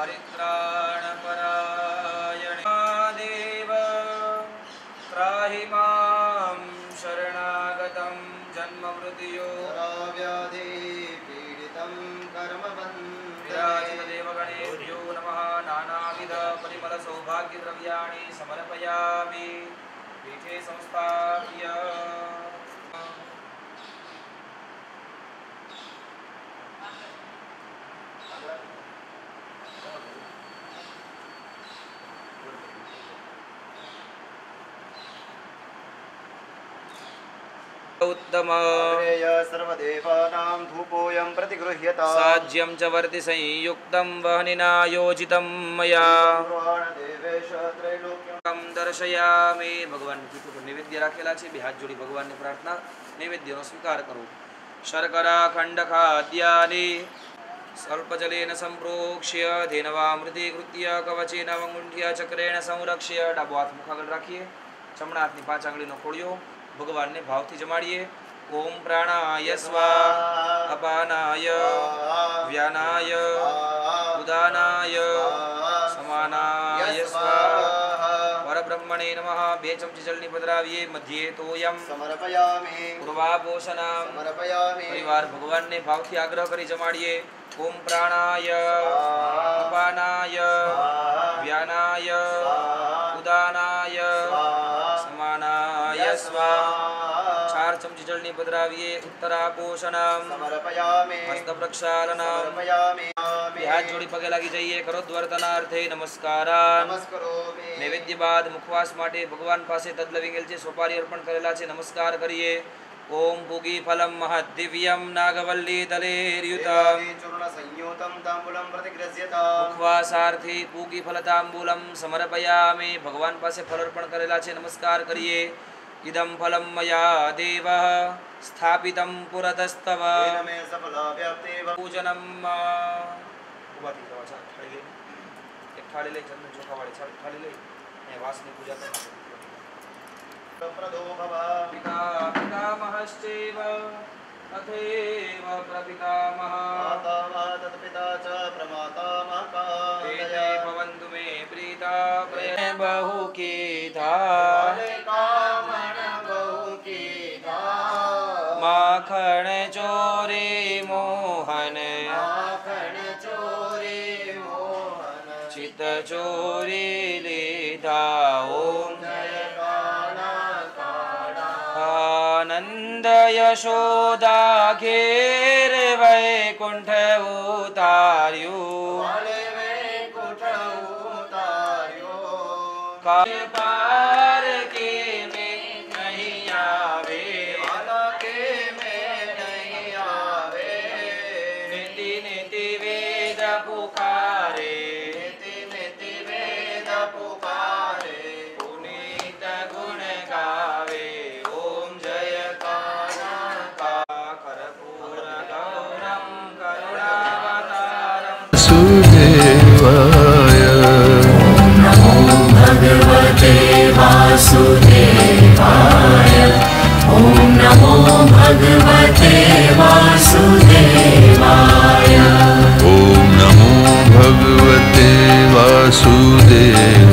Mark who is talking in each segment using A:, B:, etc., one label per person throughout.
A: परित्राणपरायणे देव त्राहि मां शरणागतं जन्ममृत्योराव्याधि पीडितं कर्मबन्धेभ्यो नमः। नानाविध परिमल सौभाग्यद्रव्याणि समर्पयामि पीठे संस्थाप्य। उत्तम
B: सर्वदेवानां धूपोऽयं प्रतिगृह्यता
A: साज्यं च वर्ति संयुक्तं वह्निना योजितं मया दर्शयामि। भगवान की नैवेद्य राखेला छे, बे हाथ जोड़ी भगवान ने प्रार्थना नैवेद्यનો સ્વીકાર કરો। शर्करा खंड खाद्यानि स्वल्पजलेन संप्रोक्ष्य धेनवामृतीकृत्य कवचेन अंगुठ्या चक्रेण संरक्ष्य। डाबो हाथ मुखागળ રાખીએ, જમણા હાથની 5 આંગળીનો ખોળિયો भगवान ने भावथी जमाड़िए। ओम प्राणाय स्वाहा अपानाय व्यानाय उदानाय समानाय स्वाहा। परब्रह्मणे नमः। 2 चमची जलनी पधरावीए। मध्ये तोयम
B: समर्पयामि।
A: पूर्वापोषणं
B: समर्पयामि।
A: परिवार भगवान ने भावथी आग्रह करी जमाड़िए। ओम प्राणाय अपानाय व्यानाय उदानाय समानाय स्वाहा। 4 चमची जलनी पधरावीए। उत्तरापोषणं
B: समर्पयामि।
A: हस्त प्रक्षालनं
B: समर्पयामि।
A: हाथ जोड़ी पगे लागी जाइए। करोद्वर्तनार्थे नमस्कारान्
B: नमस्करोमि।
A: नैवेद्य बाद मुखवास माटे भगवान पासे तदलविंगेल छे, सोपारी अर्पण करेला छे। नमस्कार करिए। ओम पूगी फलम महद दिव्यम नागवल्ली तलेर्युतम
B: चूर्ण संयुतं तांबूलं प्रतिगृह्यता।
A: मुखवासार्थी पूगी फल तांबूलम समर्पयामि। भगवान पासे फल अर्पण करेला छे। नमस्कार करिए। इदं फलं मया देवः स्थापितं पुरतस्तव
B: मे सफलाव्याप्तेव
A: पूजनं उभाथी जवा छा थाળી લઈ એક થાળી લઈ ચંદન ચોખા વાળી થાળી લઈ ને વાસની પૂજા કરવા
B: प्रदो भव
A: पिता पितामहश्चैव तथैव प्रपितामहः
B: माता तत्पिता च प्रमातामहः
A: ते भवन्तु मे प्रीता प्रय बहु कीधा माखन चोरी मोहन चित चोरी लीधा। ओम आनंद यशोदा घेर वैकुंठ उतार्यो पार के में नहीं आवे नीति नीति वेद पुकारे पुनीत गुण गावे। ओम जय कर्पूर गौरम करुणावतारम
C: सुदेवाय।
D: नमो भगवते वासुदेवाय। ओम नमो भगवते वासुदेवाय।
C: ओम नमो भगवते वासुदेवाय।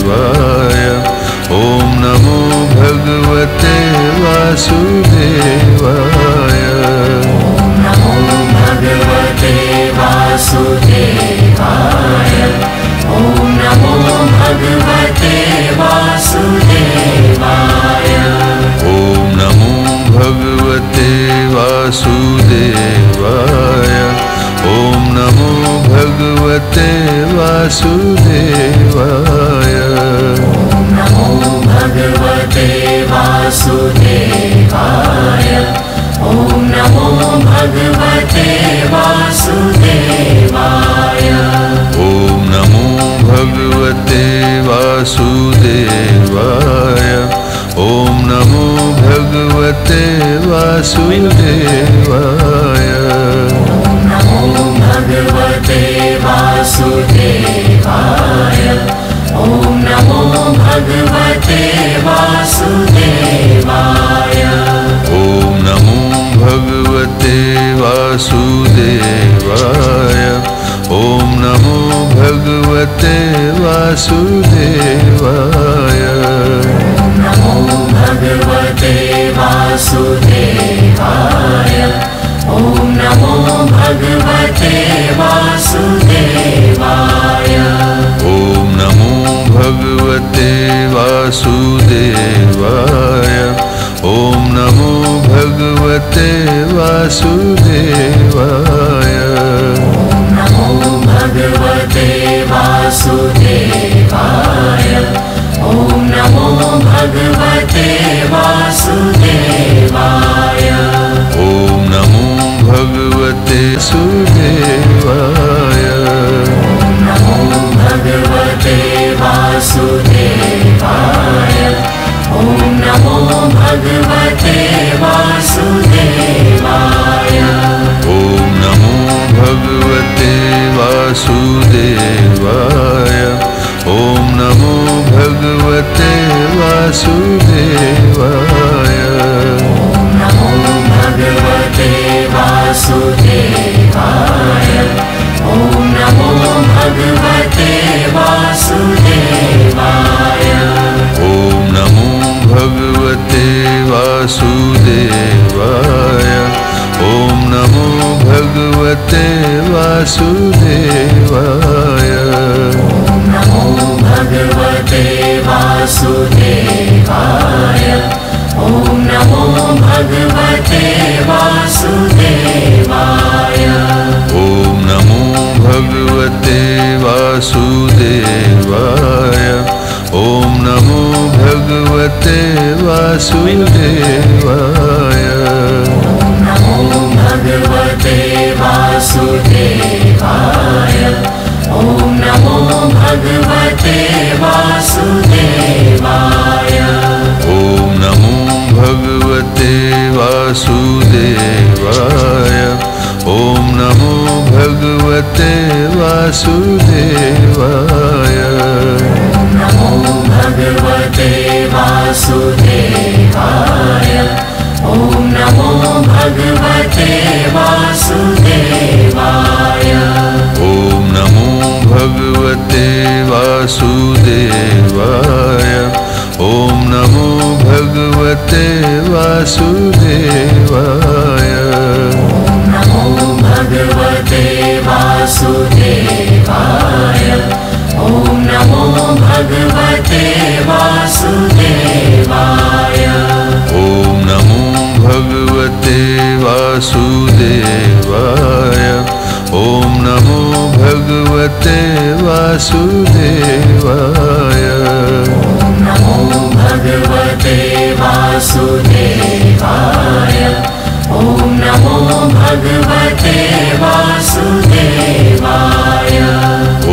C: ओम नमो भगवते वासुदेवाय।
D: ओम नमो भगवते वासुदेवाय। ओम नमो भगवते वासुदेवाय।
C: ओम नमो भगवते वासुदेवाय। ओम नमो भगवते वासुदेवाय।
D: ओम नमो भगवते वासुदेवाय। ओम नमो भगवते वासुदेवाय।
C: ओम नमो भगवते वासुदेवाय। ओम नमो भगवते वासुदेवाय।
D: ओम नमो भगवते वासुदेवाय। ओम नमो भगवते वासुदेवाय।
C: ओम नमो भगवते वासुदेवाय। ओम नमो भगवते वासुदेवाय।
D: नमो भगवते वासुदेवाय। ॐ नमो भगवते वासुदेवाय।
C: ॐ नमो भगवते वासुदेवाय। ॐ नमो भगवते वासुदेवाय।
D: नमो भगवते वासुदेवाय। ॐ नमो भगवते वासुदेवाय।
C: ॐ नमो भगवते सुदेवाय।
D: नमो भगवते वासुदेवाय। ॐ नमो भगवते वासुदेवाय।
C: ॐ नमो भगवते वासुदेवाय। ॐ नमो भगवते वासुदेवाय।
D: नमो भगवते वासुदेवाय। ॐ नमो भगवते वासुदेवाय।
C: ॐ नमो भगवते वासुदेवाय। ॐ नमो भगवते वासुदेवाय।
D: नमो भगवते वासुदेवाय। ॐ नमो भगवते वासुदेवाय।
C: ॐ नमो भगवते वासुदेवाय। ॐ नमो भगवते वासुदेवाय।
D: नमो भगवते वासुदेवाय। ॐ नमो भगवते वासुदेवाय।
C: ॐ नमो भगवते वासुदेवाय। ॐ नमो भगवते वासुदेवाय।
D: नमो भगवते वासुदेवाय। ॐ नमो भगवते वासुदेवाय।
C: ॐ नमो भगवते वासुदेवाय। ॐ नमो भगवते वासुदेवाय।
D: नमो भगवते वासुदेवाय। ॐ नमो भगवते वासुदेवाय।
C: ॐ नमो भगवते वासुदेवाय। ॐ नमो भगवते वासुदेवाय।
D: नमो भगवते वासुदेवाय। ॐ नमो भगवते वासुदेवाय।
C: ॐ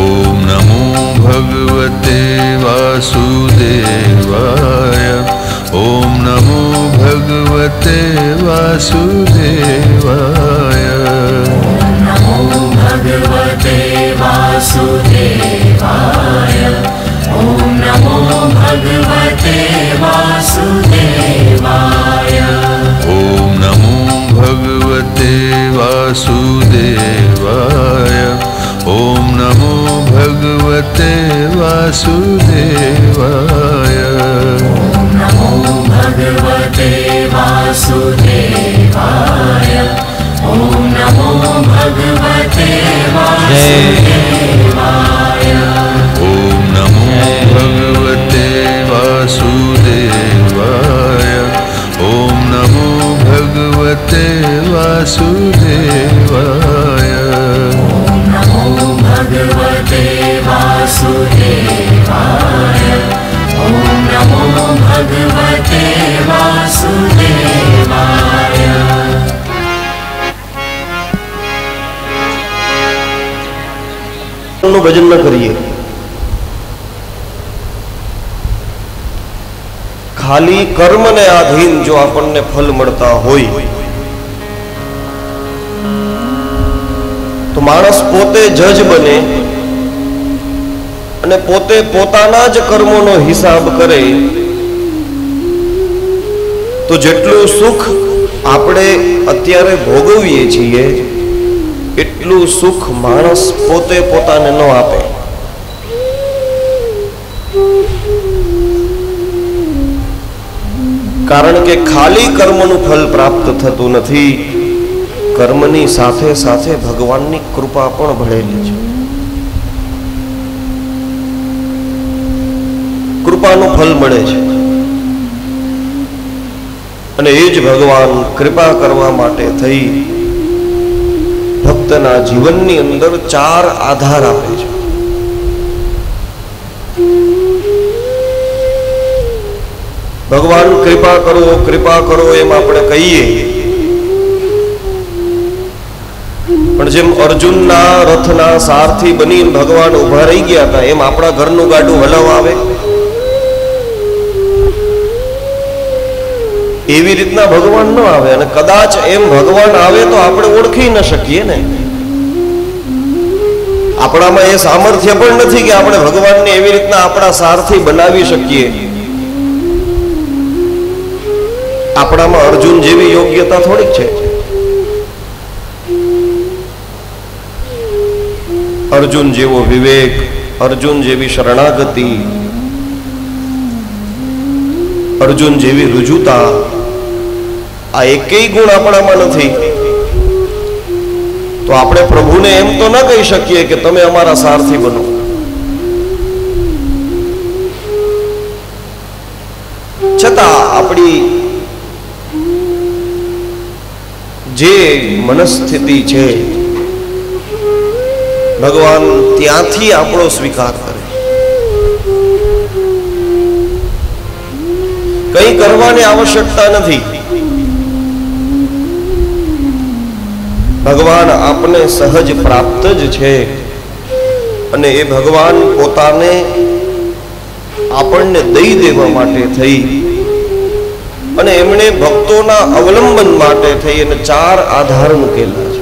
C: नमो भगवते वासुदेवाय। ॐ नमो भगवते वासुदेवाय।
D: नमो भगवते वासुदेवाय। ॐ नमो भगवते वासुदेवाय।
C: ॐ नमो भगवते वासुदेवाय। ॐ नमो भगवते वासुदेवाय।
D: नमो भगवते वासुदेवाय। ॐ नमो भगवते वासुदेवाय।
C: ॐ नमो भगवते वासुदेवाय। ॐ नमो भगवते वासुदेवाय।
D: नमो भगवते वासुदेवाय। ॐ नमो भगवते वासुदेवाय।
E: भजन न करिए, खाली कर्म ने आधीन जो आपने फल मळता होय तो माणस पोते जज बने અને પોતે પોતાના જ કર્મોનો હિસાબ કરે તો જેટલું સુખ આપણે અત્યારે ભોગવીએ છીએ એટલું સુખ માણસ પોતે પોતાને ન આપે. કારણ કે ખાલી કર્મનું ફલ પ્રાપ્ત થતું નથી, કર્મની સાથે સાથે ભગવાનની કૃપા પણ ભળેલી છે. કૃપાનું ફલ મળે છે અને એ જ ભગવાન કૃપા કરવા માટે થઈ ભક્તના જીવનની અંદર 4 આધાર આપે છે. ભગવાન કૃપા કરો એમ આપણે કહીએ, પણ જેમ અર્જુનના રથના સારથી બની ભગવાન ઉભા રહી ગયા હતા, એમ આપણા ઘરનું ગાડું હલાવવા આવે એવી રીતના ભગવાન ન આવે. અને કદાચ એમ ભગવાન આવે તો આપણે ઓળખી ન શકીએ ને. આપણામાં એ સામર્થ્ય પણ નથી કે આપણે ભગવાનને એવી રીતના આપણા સારથી બનાવી શકીએ. આપણામાં અર્જુન જેવી યોગ્યતા થોડીક છે. અર્જુન જેવો વિવેક, અર્જુન જેવી શરણાગતિ, અર્જુન જેવી રુજુતા, આ એકેય ગુણ આપણામાં નથી. તો આપણે પ્રભુને એમ તો ન કહી શકીએ કે તમે અમારા સારથી બનો. છતાં આપણી જે મનસ્થિતિ છે, ભગવાન ત્યાંથી આપણો સ્વીકાર કરે. કંઈ કરવાની આવશ્યકતા નથી. ભગવાન આપને સહજ પ્રાપ્ત જ છે અને એ ભગવાન પોતાને આપણને દઈ દેવા માટે થઈ અને એમણે ભક્તોના અવલંબન માટે થઈ અને 4 આધાર મૂકેલા છે.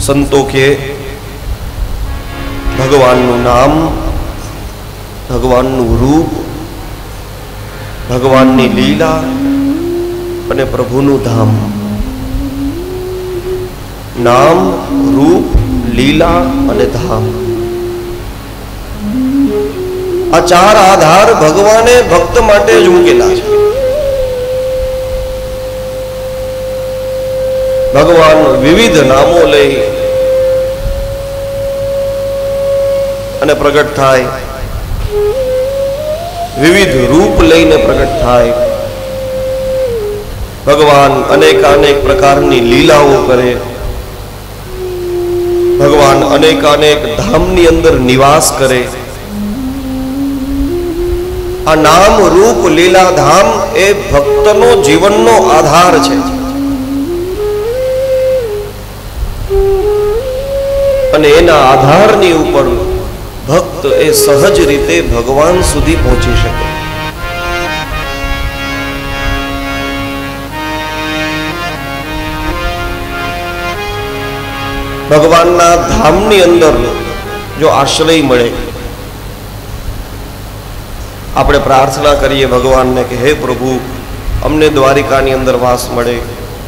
E: સંતો કે ભગવાનનું નામ, ભગવાનનું રૂપ, ભગવાનની લીલા અને પ્રભુનું ધામ. નામ, રૂપ, લીલા અને ધામ, આ 4 આધાર ભગવાને ભક્ત માટે જ મૂકેલા છે. ભગવાન વિવિધ નામો લઈ અને પ્રગટ થાય, વિવિધ રૂપ લઈને પ્રગટ થાય. ભગવાન અનેક પ્રકારની લીલાઓ કરે. ભગવાન અનેક ધામની અંદર નિવાસ કરે. આ નામ, રૂપ, લીલા, ધામ એ ભક્તનો જીવનનો આધાર છે. અને એના આધારની ઉપર ભક્ત એ સહજ રીતે ભગવાન સુધી પહોંચી શકે. ભગવાનના ધામની અંદર જો આશ્રય મળે, આપણે પ્રાર્થના કરીએ ભગવાનને કે હે પ્રભુ, અમને દ્વારિકાની અંદર વાસ મળે,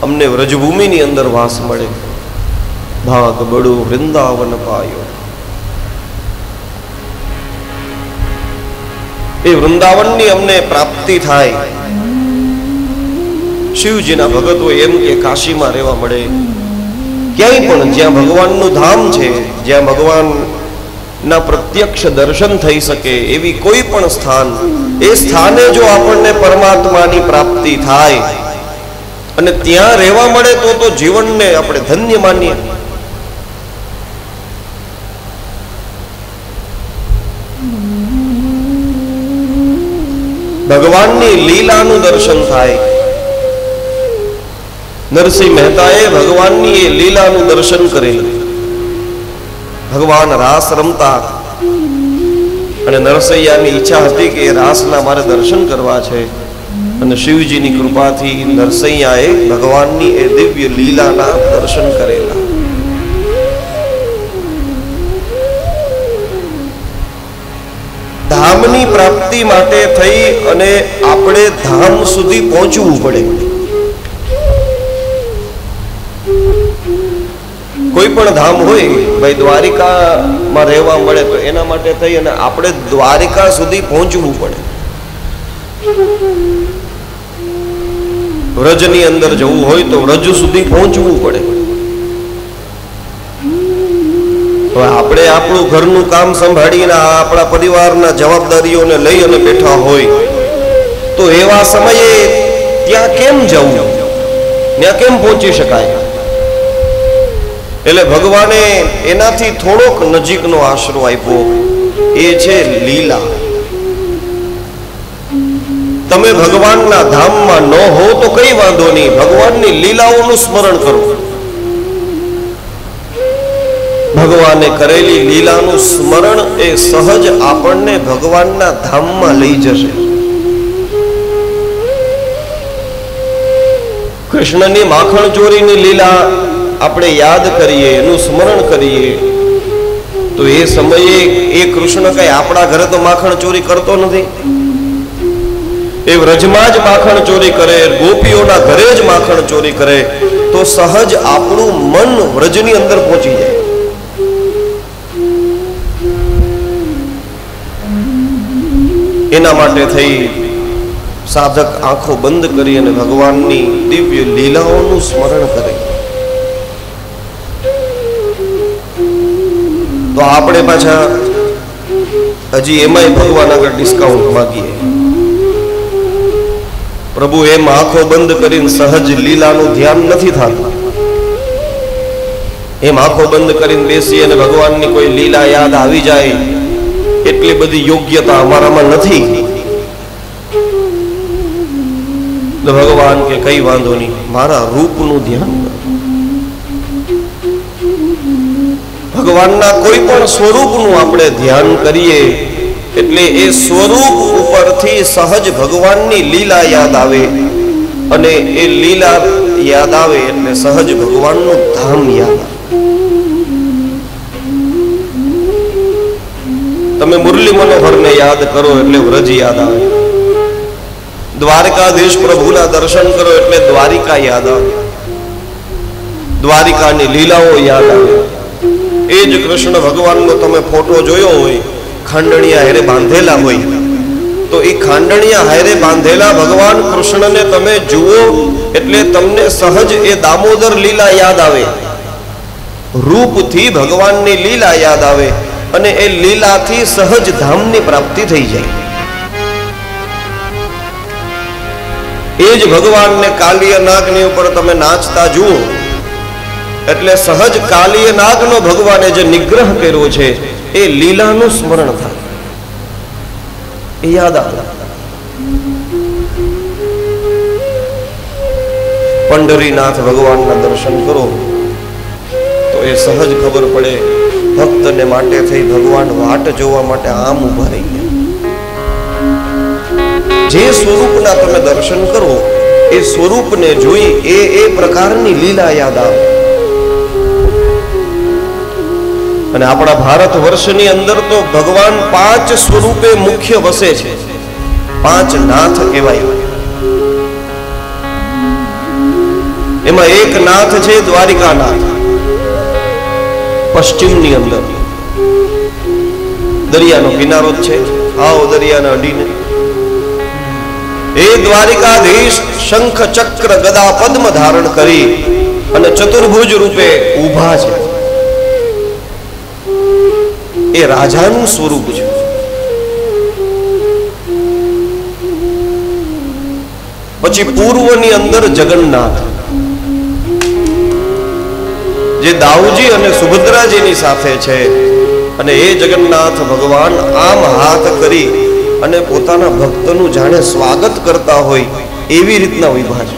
E: અમને વ્રજભૂમિની અંદર વાસ મળે. ભાગ બડું વૃંદાવન પાયો. એ વૃંદાવનની અમને પ્રાપ્તિ થાય. શિવજીના ભગતો એમ કે કાશીમાં રહેવા મળે. ક્યાંય પણ જ્યાં ભગવાનનું ધામ છે, જ્યાં ભગવાનના પ્રત્યક્ષ દર્શન થઈ શકે એવી કોઈ પણ સ્થાન, એ સ્થાને જો આપણને પરમાત્માની પ્રાપ્તિ થાય અને ત્યાં રહેવા મળે તો જીવનને આપણે ધન્ય માનીએ. ભગવાનની લીલાનું દર્શન થાય. નરસિંહ મહેતાએ ભગવાનની એ લીલાનું દર્શન કરેલું. ભગવાન રાસ રમતા અને નરસૈયાની ઈચ્છા હતી કે રાસના મારે દર્શન કરવા છે, અને શિવજીની કૃપાથી નરસૈયાએ ભગવાનની એ દિવ્ય લીલાના દર્શન કરેલા. ધામની પ્રાપ્તિ માટે થઈ અને આપણે ધામ સુધી પહોંચવું પડે. કોઈ પણ ધામ હોય, ભાઈ દ્વારિકા માં રહેવા મળે, તો એના માટે થઈ અને આપણે દ્વારિકા સુધી પહોંચવું પડે. વ્રજની અંદર જવું હોય તો વ્રજ સુધી પહોંચવું પડે. હવે આપણે આપણું ઘરનું કામ સંભાળીને આપણા પરિવારના જવાબદારીઓને લઈ અને બેઠા હોય તો એવા સમયે ત્યાં કેમ જવું, ત્યાં કેમ પહોંચી શકાય? એટલે ભગવાને એનાથી થોડોક નજીકનો આશરો આપ્યો, એ છે લીલા. તમે ભગવાનના ધામમાં ન હો તો કઈ વાંધો નહીં, ભગવાનની લીલાઓનું સ્મરણ કરો. ભગવાને કરેલી લીલાનું સ્મરણ એ સહજ આપણને ભગવાનના ધામમાં લઈ જશે. કૃષ્ણની માખણ ચોરીની લીલા આપણે યાદ કરીએ, એનું સ્મરણ કરીએ, તો એ સમયે એ કૃષ્ણ કઈ આપણા ઘરે તો માખણ ચોરી કરતો નથી. એ વ્રજમાં જ માખણ ચોરી કરે, ગોપીઓના ઘરે જ માખણ ચોરી કરે, તો સહજ આપણું મન વ્રજની અંદર પહોંચી જાય. એના માટે થઈ સાધક આંખો બંધ કરી અને ભગવાનની દિવ્ય લીલાઓનું સ્મરણ કરે. તો આપણે પાછા હજી એમાંય ભગવાન આગળ ડિસ્કાઉન્ટ માગીએ. પ્રભુ એમ આંખો બંધ કરીને સહજ લીલાનું ધ્યાન નથી થતું. એમ આંખો બંધ કરીને બેસી અને ભગવાનની કોઈ લીલા યાદ આવી જાય એટલી બધી યોગ્યતા અમારામાં નથી. તો ભગવાન કે કઈ વાંધો નહીં, મારા રૂપનું ધ્યાન કરો. ભગવાનના કોઈ પણ સ્વરૂપનું આપણે ધ્યાન કરીએ એટલે એ સ્વરૂપ ઉપરથી સહજ ભગવાનની લીલા યાદ આવે, અને એ લીલા યાદ આવે એટલે સહજ ભગવાનનું ધામ યાદ આવે. તમે મુરલી મનોહરને યાદ કરો એટલે વ્રજ યાદ આવે. દ્વારકાધીશ પ્રભુના દર્શન કરો એટલે દ્વારિકા યાદ આવે, દ્વારિકાની લીલાઓ યાદ આવે. એ જ કૃષ્ણ ભગવાનનો તમે ફોટો જોયો હોય, ખાંડણિયા હારે બાંધેલા હોય, તો એ ખાંડણિયા હારે બાંધેલા ભગવાન કૃષ્ણને તમે જુઓ એટલે તમને સહજ એ દામોદર લીલા યાદ આવે, રૂપથી ભગવાનની લીલા યાદ આવે, અને એ લીલાથી સહજ ધામની પ્રાપ્તિ થઈ જાય. એ જ ભગવાનને કાલિય નાગની ઉપર તમે નાચતા જુઓ એટલે સહજ કાલિય નાગનો ભગવાને જે નિગ્રહ કર્યો છે એ લીલાનું સ્મરણ થાય, એ યાદ આવે. પંઢરીનાથ ભગવાનના દર્શન કરો તો એ સહજ ખબર પડે, ભક્તને માટે થઈ ભગવાન વાટ જોવા માટે આમ ઉભા રહી ગયા. જે સ્વરૂપના તમે દર્શન કરો એ સ્વરૂપને જોઈ એ પ્રકારની લીલા યાદ આવે. અને આપણા ભારત વર્ષની અંદર તો ભગવાન 5 સ્વરૂપે મુખ્ય વસે છે, 5 નાથ કહેવાય. એમાં એક નાથ છે દ્વારિકાનાથ, પશ્ચિમની અંદર દરિયાનો કિનારો જ છે, આવો દરિયાને અડીને. એ દ્વારિકાધીશ શંખ ચક્ર ગદા પદ્મ ધારણ કરી અને ચતુર્ભુજ રૂપે ઊભા છે. એ રાજાનું સ્વરૂપ છે. પછી પૂર્વની અંદર જગન્નાથ, જે દાઉજી અને સુભદ્રાજીની સાથે છે, અને એ જગન્નાથ ભગવાન આમ હાથ કરી અને પોતાના ભક્તનું જાણે સ્વાગત કરતા હોય એવી રીતના ઉભા છે.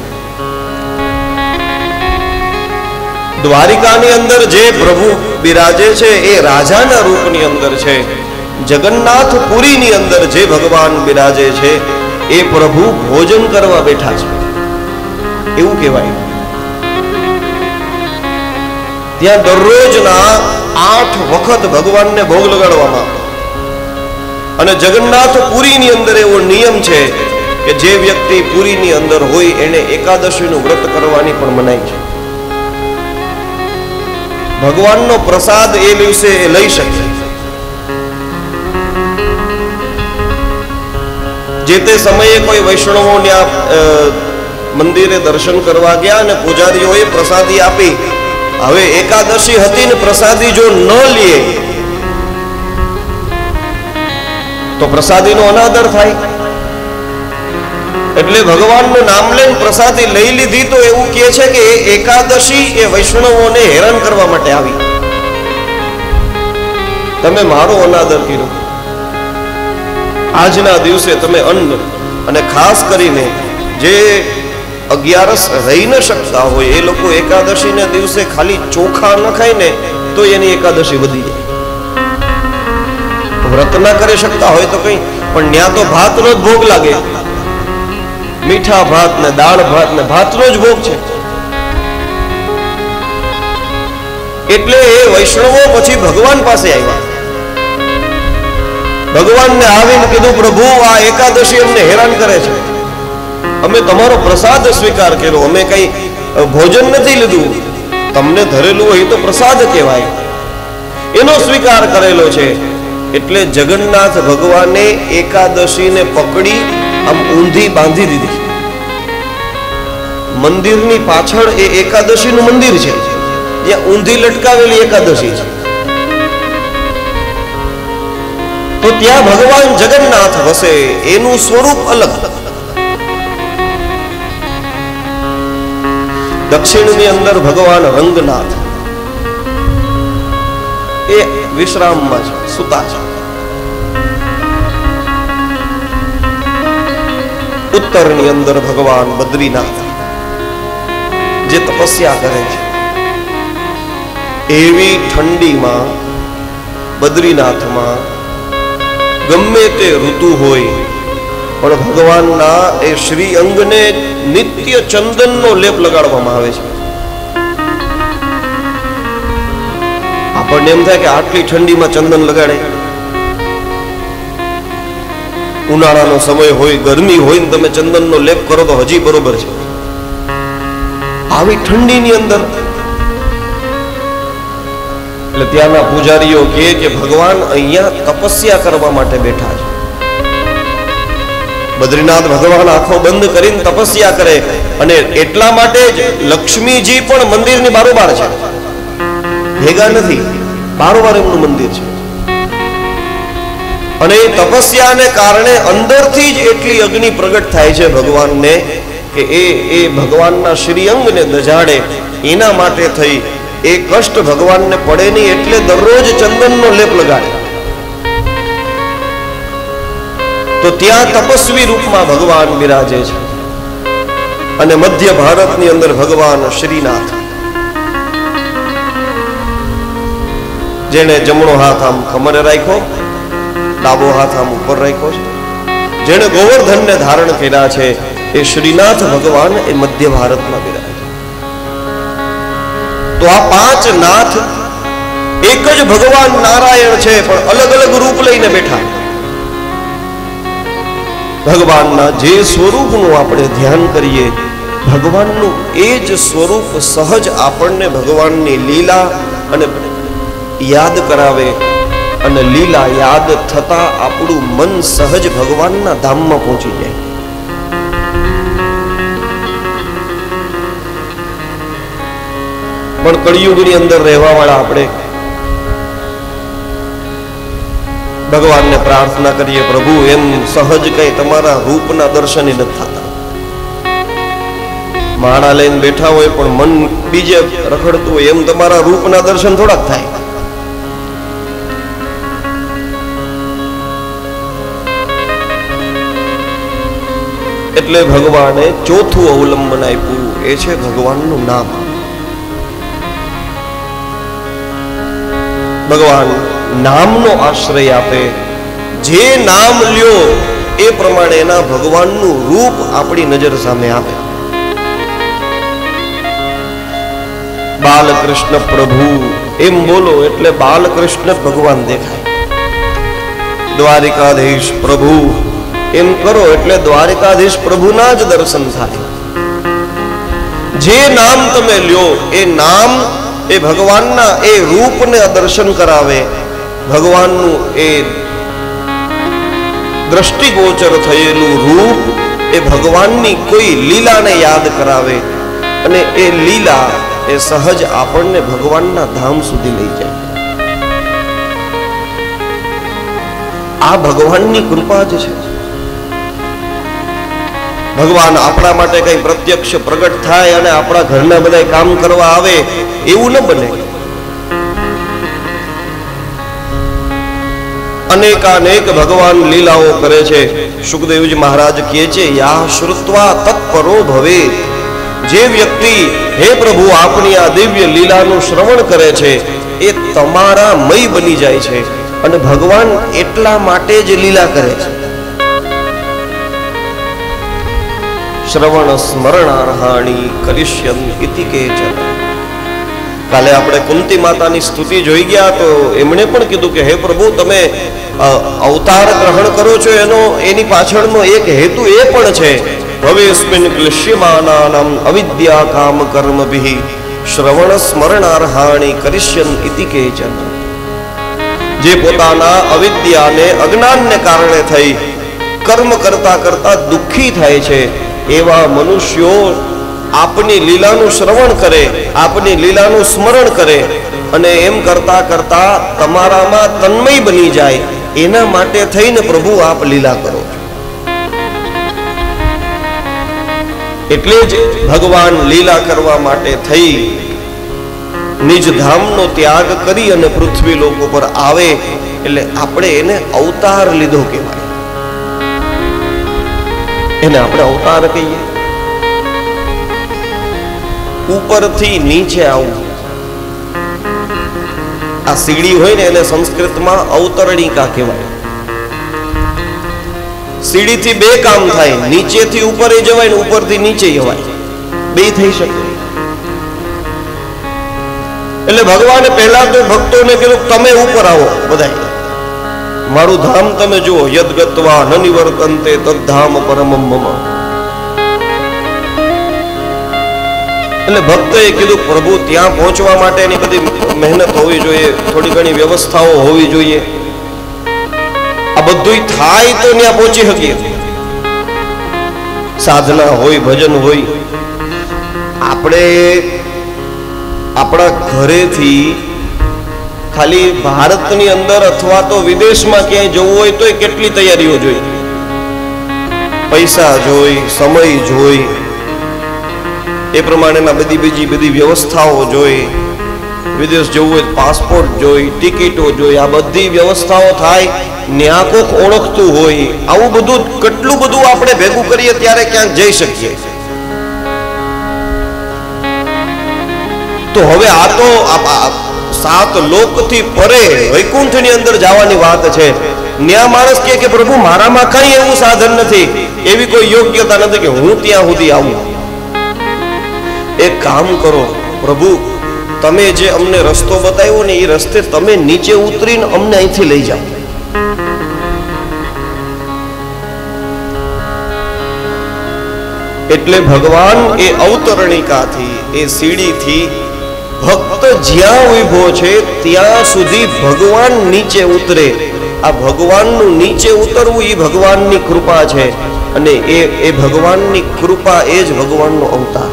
E: દ્વારિકાની અંદર જે પ્રભુ બિરાજે છે એ રાજાના રૂપની અંદર છે. જગન્નાથપુરીની અંદર જે ભગવાન બિરાજે છે એ પ્રભુ ભોજન કરવા બેઠા છે એવું કહેવાય. ત્યાં દરરોજના 8 વખત ભગવાનને ભોગ લગાડવામાં આવે. અને જગન્નાથપુરીની અંદર એવો નિયમ છે કે જે વ્યક્તિ પુરીની અંદર હોય એને એકાદશીનું વ્રત કરવાની પણ મનાઈ છે. ભગવાનનો પ્રસાદ એ દિવસે એ લઈ શકે, જે તે સમયે કોઈ વૈષ્ણવો ત્યાં મંદિરે દર્શન કરવા ગયા અને પૂજારીઓએ પ્રસાદી આપી. હવે એકાદશી હતી ને પ્રસાદી જો ન લે તો પ્રસાદીનો અનાદર થાય. એટલે ભગવાનનું નામ લઈને પ્રસાદી લઈ લીધી તો એવું કહે છે કે એકાદશી એ વૈષ્ણવોને હેરાન કરવા માટે આવી. તમે મારો અનાદર કર્યો. આજના દિવસે તમે અન્ન અને ખાસ કરીને જે 11 રહી ન શકતા હોય એ લોકો એકાદશી ના દિવસે ખાલી ચોખા ન ખાય ને તો એની એકાદશી વધી જાય. વ્રત ના કરી શકતા હોય તો કઈ, પણ ત્યાં તો ભાતનો જ ભોગ લાગે. મીઠા ભાત ને દાળ ભાત ને ભાતનો જ ભોગ છે. એટલે એ વૈષ્ણવો પછી ભગવાન પાસે આવ્યા. ભગવાનને આવીને કીધું, પ્રભુ આ એકાદશી અમને હેરાન કરે છે. અમે તમારો પ્રસાદ સ્વીકાર કર્યો, અમે કઈ ભોજન નથી લીધું. તમને ધરેલું હોય તો પ્રસાદ કહેવાય, એનો સ્વીકાર કરેલો છે. એટલે જગન્નાથ ભગવાને એકાદશીને પકડી આમ ઊંધી બાંધી દીધી. મંદિરની પાછળ એ એકાદશીનું મંદિર છે, જ્યાં ઊંધી લટકાવેલી એકાદશી છે. તો ત્યાં ભગવાન જગન્નાથ વસે, એનું સ્વરૂપ અલગ. દક્ષિણની અંદર ભગવાન રંગનાથ એ વિશ્રામમાં છે, સુતા છે. ઉત્તરની અંદર ભગવાન બદ્રીનાથ જે તપસ્યા કરે છે. એવી ઠંડીમાં બદ્રીનાથમાં ગમે તે ઋતુ હોય પણ ભગવાનના એ શ્રી અંગને નિત્ય ચંદનનો લેપ લગાડવામાં આવે છે. આપણને એમ થાય કે આટલી ઠંડીમાં ચંદન લગાડે. ઉનાળાનો સમય હોય, ગરમી હોય ને તમે ચંદનનો લેપ કરો તો હજી બરોબર છે. આવી ઠંડીની અંદર એટલે ત્યાંના પૂજારીઓ કહે કે ભગવાન અહીંયા તપસ્યા કરવા માટે બેઠા છે. બદ્રીનાથ ભગવાન આંખો બંધ કરીને તપસ્યા કરે, અને એટલા માટે જ લક્ષ્મીજી પણ મંદિરની બારોબાર છે, ભેગા નથી, બારોબાર એમનું મંદિર છે. અને એ તપસ્યાને કારણે અંદરથી જ એટલી અગ્નિ પ્રગટ થાય છે ભગવાનને કે એ ભગવાનના શ્રી અંગને દજાડે. એના માટે થઈ એ કષ્ટ ભગવાનને પડે નહીં એટલે દરરોજ ચંદનનો લેપ લગાડે. તો ત્યાં તપસ્વી રૂપમાં ભગવાન બિરાજે છે. અને મધ્ય ભારતની અંદર ભગવાન શ્રીનાથ, જેને જમણો હાથ આમ કમરે રાખ્યો, ડાબો હાથ આમ ઉપર રાખ્યો છે, જેને ગોવર્ધનને ધારણ કર્યા છે, એ શ્રીનાથ ભગવાન એ મધ્ય ભારતમાં બિરાજે. તો આ 5 નાથ એક જ ભગવાન નારાયણ છે, પણ અલગ અલગ રૂપ લઈને બેઠા. ભગવાનના જે સ્વરૂપનું આપણે ધ્યાન કરીએ, ભગવાનનું એ જ સ્વરૂપ સહજ આપણને ભગવાનની લીલા અને યાદ કરાવે. અને લીલા યાદ થતા આપણું મન સહજ ભગવાનના ધામમાં પહોંચી જાય. પણ કળિયુગની અંદર રહેવા વાળા આપણે ભગવાનને પ્રાર્થના કરીએ, પ્રભુ એમ સહજ કઈ તમારા રૂપના દર્શન નથી થતા. માળા લઈને બેઠા હોય પણ મન બીજે રખડતું હોય, એમ તમારા રૂપના દર્શન થોડાક થાય. એટલે ભગવાને ચોથું અવલંબન આપ્યું, એ છે ભગવાનનું નામ. ભગવાન નામનો આશ્રય આપે. જે નામ લ્યો એ પ્રમાણે એના ભગવાનનું રૂપ આપણી નજર સામે આવે. બાલકૃષ્ણ પ્રભુ એમ બોલો એટલે બાલકૃષ્ણ ભગવાન દેખાય. દ્વારિકાધીશ પ્રભુ એમ કરો એટલે દ્વારિકાધીશ પ્રભુના જ દર્શન થાય. જે નામ તમે લ્યો એ નામ એ ભગવાનના એ રૂપને દર્શન કરાવે. ભગવાનનું એ દ્રષ્ટિગોચર થયેલું રૂપ એ ભગવાનની કોઈ લીલાને યાદ કરાવે અને એ લીલા એ સહજ આપણને ભગવાનના ધામ સુધી લઈ જાય. આ ભગવાનની કૃપા જ છે. ભગવાન આપણા માટે કઈ પ્રત્યક્ષ પ્રગટ થાય અને આપણા ઘરના બધા કામ કરવા આવે એવું ન બને. અનેકાનેક ભગવાન લીલાઓ કરે છે. સુખદેવજી મહારાજ કહે છે, યા શ્રુત્વા તત્પરો ભવે. જે વ્યક્તિ હે પ્રભુ આપની આ દિવ્ય લીલાનું શ્રવણ કરે છે એ તમારા મય બની જાય છે. અને ભગવાન એટલા માટે જ લીલા કરે છે. શ્રવણ સ્મરણાર્હાણી કરિષ્યન્તિ કેચન. કાલે આપણે કુંતી માતાની સ્તુતિ જોઈ ગયા તો એમણે પણ કીધું કે હે પ્રભુ તમે અવતાર ગ્રહણ કરો છો એની પાછળનો એક હેતુ એ પણ છે, ભવેસ્મિન ક્લિશ્યમાનાનામ અવિદ્યા કામ કર્મભિઃ શ્રવણ સ્મરણાર્હાણી કરિષ્યન્તિ કેચન. જે પોતાના અવિદ્યાને અજ્ઞાનને કારણે થઈ કર્મ કરતા કરતા દુઃખી થાય છે એવા મનુષ્યો આપની લીલાનું શ્રવણ કરે, આપની લીલાનું સ્મરણ કરે અને એમ કરતા કરતા તમારામાં તન્મય બની જાય, એના માટે થઈને પ્રભુ આપ લીલા કરો. એટલે જ ભગવાન લીલા કરવા માટે થઈ નિજ ધામનો ત્યાગ કરી અને પૃથ્વી લોક ઉપર આવે એટલે આપણે એને અવતાર લીધો કહેવાય. એને આપણે અવતાર કહીએ. ઉપરથી નીચે આવવું. આ સીડી હોય ને એને સંસ્કૃતમાં અવતરણિકા કહેવાય. સીડીથી બે કામ થાય, નીચેથી ઉપર જવાય ને ઉપરથી નીચે જવાય, બે થઈ શકે. એટલે ભગવાને પહેલા તો ભક્તોને કીધું તમે ઉપર આવો, બધા મારું ધામ તમે જુઓ. યદ્ગત્વા ન નિવર્તન્તે તદ્ધામ પરમમ મમ. એટલે ભક્તોએ કીધું પ્રભુ ત્યાં પહોંચવા માટેની બધી મહેનત હોવી જોઈએ, થોડી ઘણી વ્યવસ્થાઓ હોવી જોઈએ. આ બધું થાય તો ત્યાં પહોંચી શકીએ. સાધના હોય, ભજન હોય. આપણે આપણા ઘરેથી ખાલી ભારતની અંદર અથવા તો વિદેશમાં ક્યાંય જવું હોય તો કેટલી તૈયારીઓ જોઈ. પૈસા જોઈ, સમય જોઈ, એ પ્રમાણેના બીજી વ્યવસ્થાઓ જોઈ. વિદેશ જવું હોય પાસપોર્ટ જોઈ, ટિકિટો જોઈ. આ બધી વ્યવસ્થાઓ થાય, ન્યા કોક ઓળખતું હોય. આવું બધું કેટલું બધું આપણે ભેગું કરીએ ત્યારે ક્યાંક જઈ શકીએ. તો હવે આ તો સાત લોકથી પરે વૈકુંઠની અંદર જવાની વાત છે. ન્યા માણસ કે પ્રભુ મારામાં કઈ એવું સાધન નથી, એવી કોઈ યોગ્યતા નથી કે હું ત્યાં સુધી આવું. એક કામ કરો પ્રભુ, તમે જે અમને રસ્તો બતાવ્યો ને એ રસ્તે તમે નીચે ઉતરીને અમને અહીંથી લઈ જાઓ. એટલે ભગવાન એ અવતરણિકાથી, એ સીડીથી ભક્ત જ્યાં ઉભો છે ત્યાં સુધી ભગવાન નીચે ઉતરે. આ ભગવાનનું નીચે ઉતરવું એ ભગવાનની કૃપા છે. અને એ ભગવાનની કૃપા એ જ ભગવાનનો અવતાર.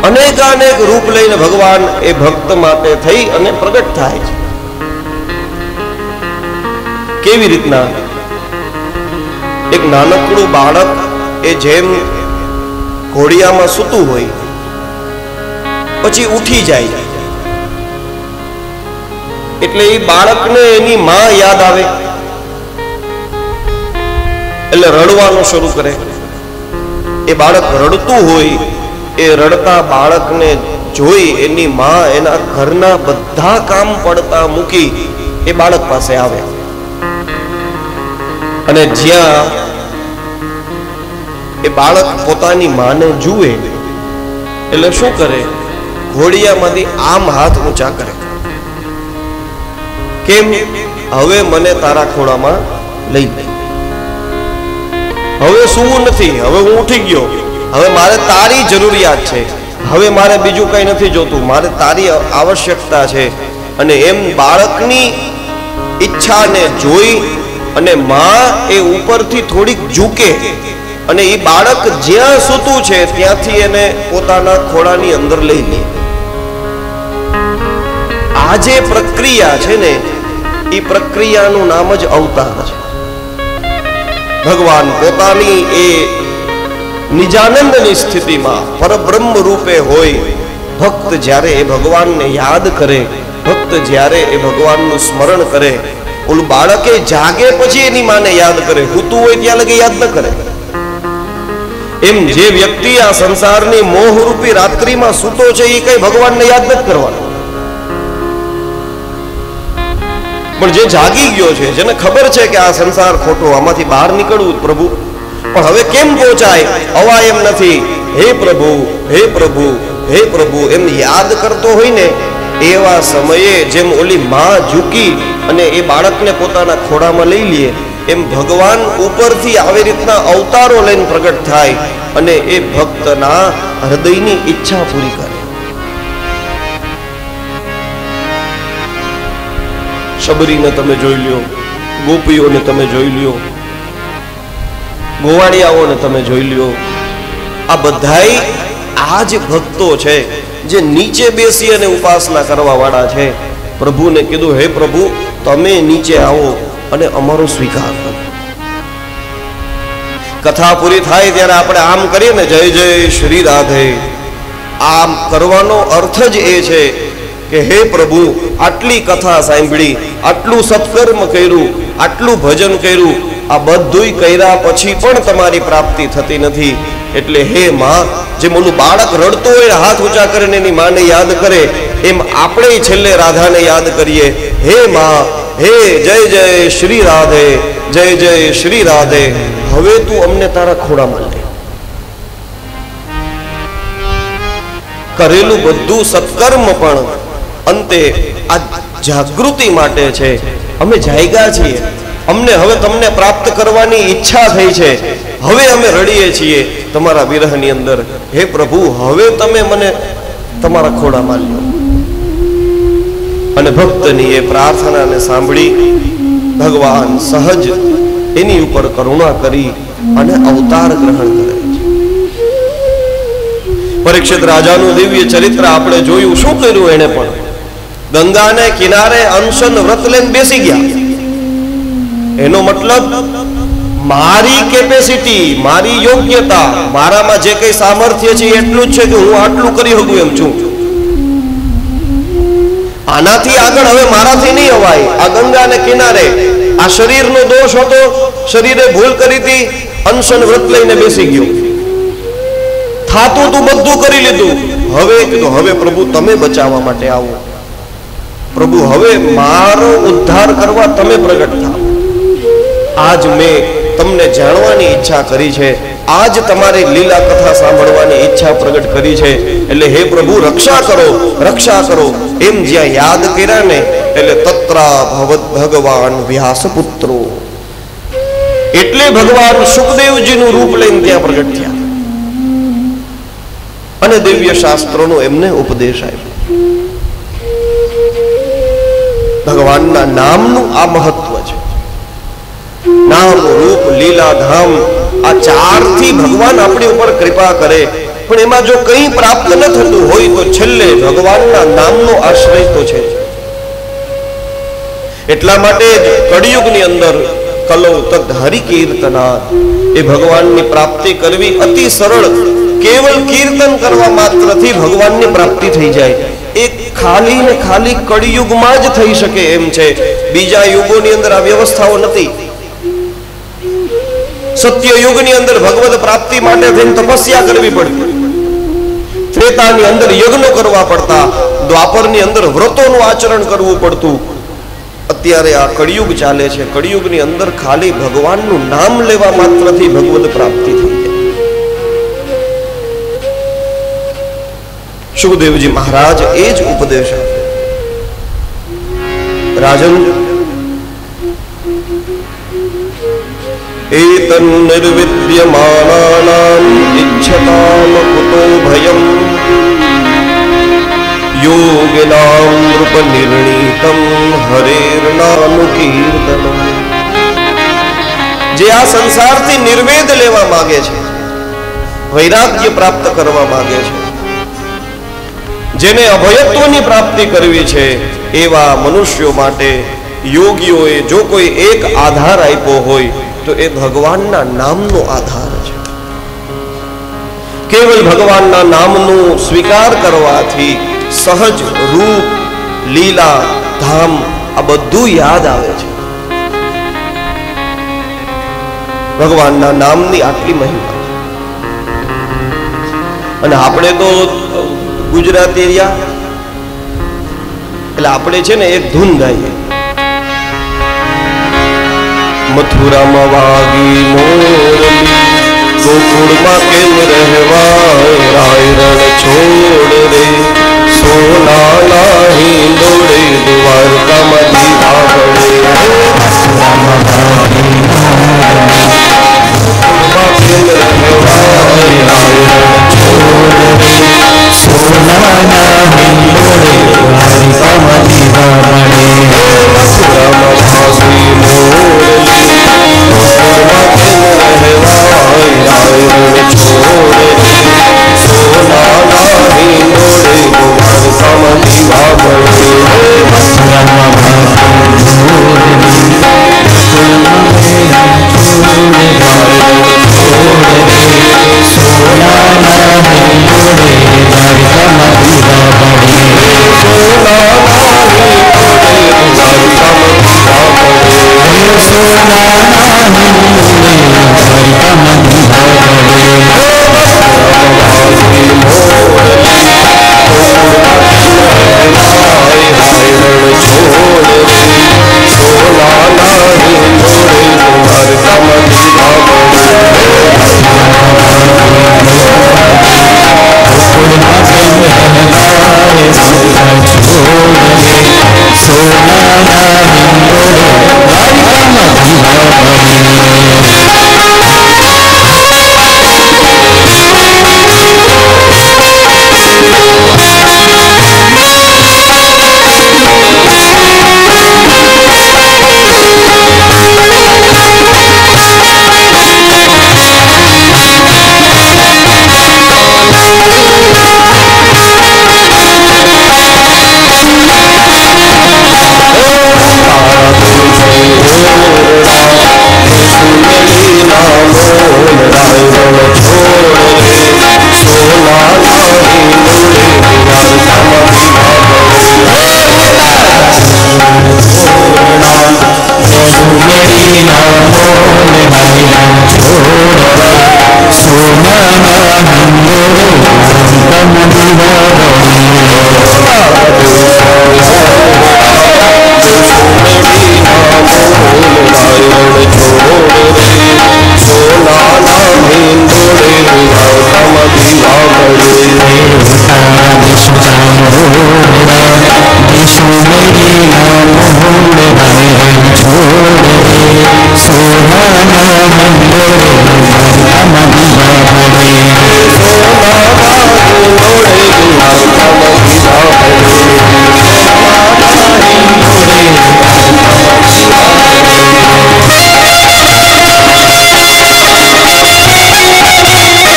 E: અનેકાનેક રૂપ લઈને ભગવાન એ ભક્ત માટે થઈ અને પ્રગટ થાય છે. કેવી રીતના? એક નાનકડું બાળક એ જેમ ઘોડિયામાં સૂતું હોય પછી ઉઠી જાય એટલે એ બાળકને એની માં યાદ આવે એટલે રડવાનું શરૂ કરે. એ બાળક રડતું હોય, એ રડતા બાળકને જોઈ એની માં એના ઘરના બધા કામ પડતા મૂકી એ બાળક પાસે આવે. અને જ્યાં એ બાળક પોતાની માને જુએ એટલે શું કરે? ઘોડિયામાંથી આમ હાથ ઊંચા કરે. કેમ? હવે મને તારા ખોળામાં લઈ લે. હવે સૂવું નથી, હવે હું ઉઠી ગયો, હવે મારે તારી જરૂરિયાત છે, હવે મારે બીજું કઈ નથી જોતું, મારે તારી આવશ્યકતા છે. અને એમ બાળકની ઈચ્છાને જોઈ અને માં એ ઉપરથી થોડીક ઝૂકે અને એ બાળક જ્યાં સૂતું છે ત્યાંથી એને પોતાના ખોળાની અંદર લઈ લે. આ જે પ્રક્રિયા છે ને એ પ્રક્રિયાનું નામ જ અવતાર છે. ભગવાન પોતાની એ નિજાનંદની સ્થિતિમાં પરબ્રહ્મ રૂપે હોય. ભક્ત જ્યારે એ ભગવાનને યાદ કરે, ભક્ત જ્યારે એ ભગવાનનું સ્મરણ કરે, ઓલું બાળકે જાગે પછી એની માને યાદ કરે, સૂતું હોય ત્યાં લગી યાદ ન કરે. એમ જે વ્યક્તિ આ સંસારની મોહરૂપી રાત્રિમાં સૂતો છે એ કઈ ભગવાનને યાદ નથી કરવાનો. પણ જે જાગી ગયો છે, જેને ખબર છે કે આ સંસાર ખોટો, આમાંથી બહાર નીકળવું પ્રભુ, પણ હવે કેમ પહોંચાય, અવાય એમ નથી. હે પ્રભુ, હે પ્રભુ, હે પ્રભુ એમ યાદ કરતો હોય ને, એવા સમયે જેમ ઓલી માં ઝૂકી અને એ બાળકને પોતાના ખોળામાં લઈ લે, એમ ભગવાન ઉપરથી આવી રીતના અવતારો લઈને પ્રગટ થાય અને એ ભક્તના હૃદયની ઈચ્છા પૂરી કરે. શબરીને તમે જોઈ લ્યો, ગોપીઓને તમે જોઈ લ્યો, ગોવાળિયાઓને તમે જોઈ લ્યો, આ બધાય આ જ ભક્તો છે જે નીચે બેસી અને ઉપાસના કરવા વાળા છે. પ્રભુને કીધું, હે પ્રભુ તમે નીચે આવો અને અમારો સ્વીકાર કરો. કથા પૂરી થાય ત્યારે આપણે આમ કરીએ ને, જય જય શ્રી રાધે. આમ કરવાનો અર્થ જ એ છે કે હે પ્રભુ આટલી કથા સાંભળી, આટલું સત્કર્મ કર્યું, આટલું ભજન કર્યું, આ બધુંય કર્યા પછી પણ તમારી પ્રાપ્તિ થતી નથી. એટલે હે માં, જેમ ઓલું બાળક રડતો હોય હાથ ઊંચા કરીને એની માને યાદ કરે, એમ આપણે છેલ્લે રાધાને યાદ કરીએ. હે માં, હે જય જય શ્રી રાધે, જય જય શ્રી રાધે, હવે તું અમને તારા ખોળામાં લે. કરેલું બધું સત્કર્મ પણ અંતે આ જાગૃતિ માટે છે. અમે જાગ્યા છીએ, અમને હવે તમને પ્રાપ્ત કરવાની ઈચ્છા થઈ છે, હવે અમે રડીએ છીએ તમારા વિરહની અંદર. હે પ્રભુ હવે તમે મને તમારા ખોળામાં લ્યો. અને ભક્તની એ પ્રાર્થનાને સાંભળી ભગવાન સહજ એની ઉપર કરુણા કરી અને અવતાર ગ્રહણ કરે છે. પરીક્ષિત રાજાનું દિવ્ય ચરિત્ર આપણે જોયું. શું કર્યું એને? પણ ગંગાને કિનારે અનશન વ્રત લઈને બેસી ગયા. એનો મતલબ મારી કેપેસિટી, મારી યોગ્યતા, મારામાં જે કઈ સામર્થ્ય છે એટલું જ છે કે હું આટલું કરી શકું એમ છું. આનાથી આગળ હવે મારાથી નહીં અવાય. આ ગંગાને કિનારે આ શરીરનો દોષ હતો, શરીરે ભૂલ કરી હતી, અનશન વ્રત લઈને બેસી ગયો. થાતું તું બધું કરી લીધું. હવે કીધું હવે પ્રભુ તમે બચાવવા માટે આવો. પ્રભુ હવે મારો ઉદ્ધાર કરવા તમે પ્રગટ થાઓ. આજ મેં તમને જાણવાની ઈચ્છા કરી છે, આજ તમારી લીલા કથા સાંભળવાની ઈચ્છા પ્રગટ કરી છે. એટલે હે પ્રભુ રક્ષા કરો, રક્ષા કરો. એમ જ્યાં યાદ કર્યા ને એટલે તત્રા ભવત ભગવાન વ્યાસપુત્રો, એટલે ભગવાન સુખદેવજીનું રૂપ લઈને ત્યાં પ્રગટ થયા અને દિવ્ય શાસ્ત્રોનો એમને ઉપદેશ આપ્યો. ભગવાનના નામનું આ મહત્વ છે. નામ, રૂપ, લીલા, ધામ, આ ચારથી ભગવાન આપણી ઉપર કૃપા કરે. પણ એમાં જો કંઈ પ્રાપ્ત ન થતું હોય તો છેલ્લે ભગવાનના નામનો આશ્રય તો છે. એટલા માટે જ કળિયુગની અંદર કલૌ તદ હરિકીર્તના, એ ભગવાનની પ્રાપ્તિ કરવી અતિ સરળ. કેવલ કીર્તન કરવા માત્રથી ભગવાનની પ્રાપ્તિ થઈ જાય. એ ખાલી ને ખાલી કળિયુગમાં જ થઈ શકે એમ છે. બીજા યુગોની અંદર આ વ્યવસ્થાઓ નથી. સત્ય યુગની અંદર ભગવદ પ્રાપ્તિ માટે થઈને તપસ્યા કરવી પડતી, ત્રેતાની અંદર યજ્ઞો કરવા પડતા, દ્વાપરની અંદર વ્રતોનું આચરણ કરવું પડતું. અત્યારે આ કળિયુગ ચાલે છે. કળિયુગની અંદર ખાલી ભગવાનનું નામ લેવા માત્રથી ભગવદ પ્રાપ્તિ થઈ જાય. સુખદેવજી મહારાજ એ જ ઉપદેશ રાજન, એતન નિર્વિદ્યમાનાનામ ઇચ્છતામ કુતો ભયમ યોગિનામ નૃપ નિર્ણિતમ હરેર્નામ કીર્તનમ. જે આ સંસારથી નિર્વેદ લેવા માંગે છે, વૈરાગ્ય પ્રાપ્ત કરવા માંગે છે, જેને અભયત્વની પ્રાપ્તિ કરવી છે, એવા મનુષ્યો માટે યોગીઓએ જો કોઈ એક આધાર આપ્યો હોય તો એ ભગવાનના નામનો આધાર છે. કેવલ ભગવાનના નામનો સ્વીકાર કરવાથી સહજ રૂપ, લીલા, ધામ આ બધું યાદ આવે છે. ભગવાનના નામની આટલી મહિમા છે. અને આપણે તો ગુજરાતી રહ્યા એટલે આપણે છે ને એક ધૂન ગાઈએ, મથુરામાં વાગી મોરલી, ગોકુળમાં કેમ રહેવાય, રાય રણ છોડ રે, સોના નાહી દોડે, દ્વારકામાં દીવા પડે. મથુરામાં વાગી મોરલી, ગોકુળમાં કેમ રહેવાય, રાય રણ છોડ રે, સોના નાહી દોડે, દ્વારકામાં દીવા પડે. મથુરામાં વાગી મોરલી, ગોકુળમાં કેમ રહેવાય, રાય રણ છોડ રે, સોના નાહી દોડે, દ્વારકામાં દીવા પડે. મથુરામાં વાગી મોરલી, ગોકુળમાં કેમ રહેવાય, રાય રણ છોડ રે, સોના નાહી દોડે, દ્વારકામાં દીવા પડે. સોના નાહી દોડે, દ્વારકામાં દીવા પડે. સોના નાહી દોડે, દ્વારકામાં દીવા પડે. વાગી મોરલી, ગોકુળમાં કેમ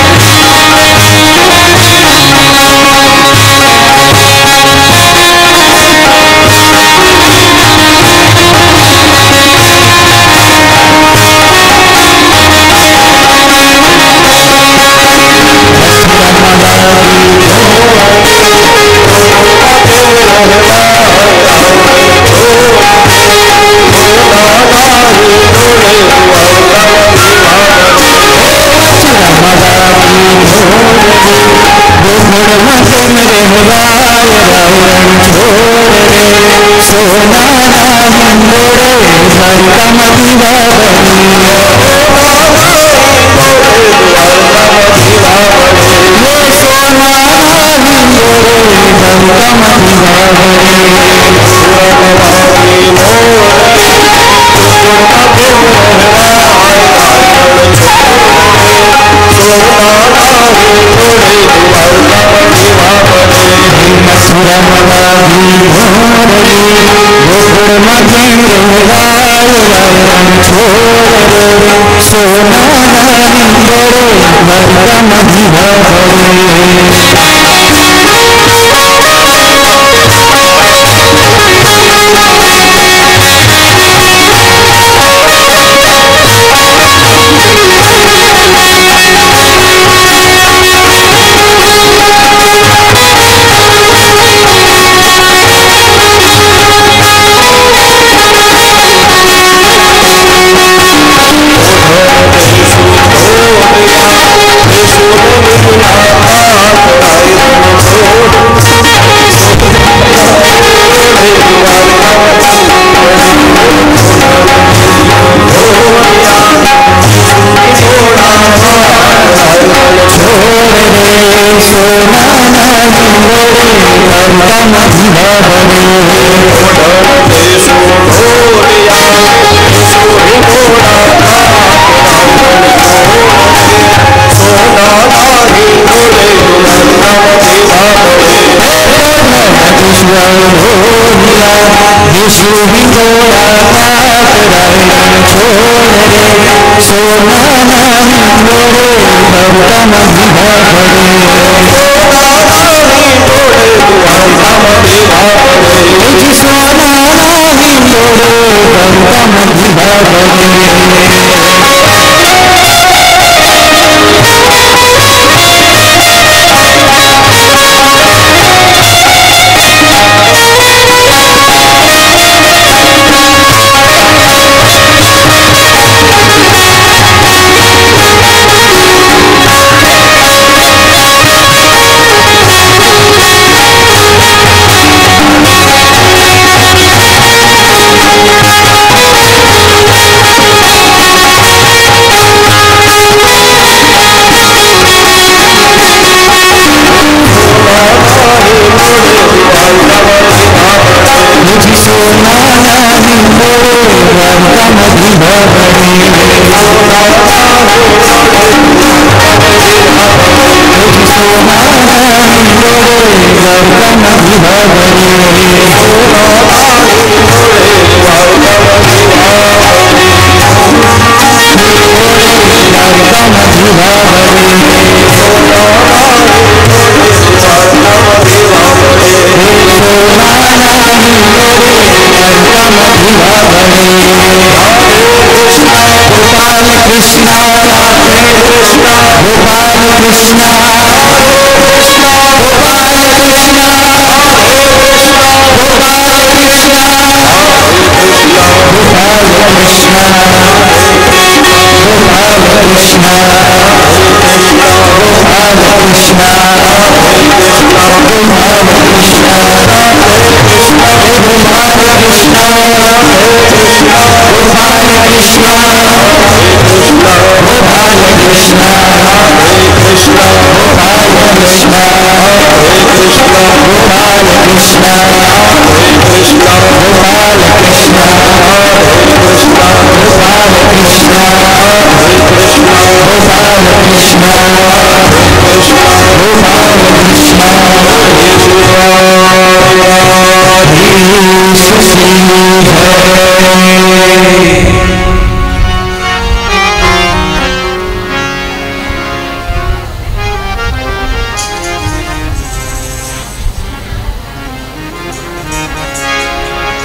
E: રહેવાય, રાય રણ છોડ રે, સોના નાહી દોડે, દ્વારકામાં દીવા પડે. ગોકુળમાં કેમ રહેવાય, રાય રણ છોડ રે, સોના નાહી દોડે, દ્વારકામાં દીવા પડે.
C: સોના નાહી દોડે, દ્વારકામાં દીવા પડે.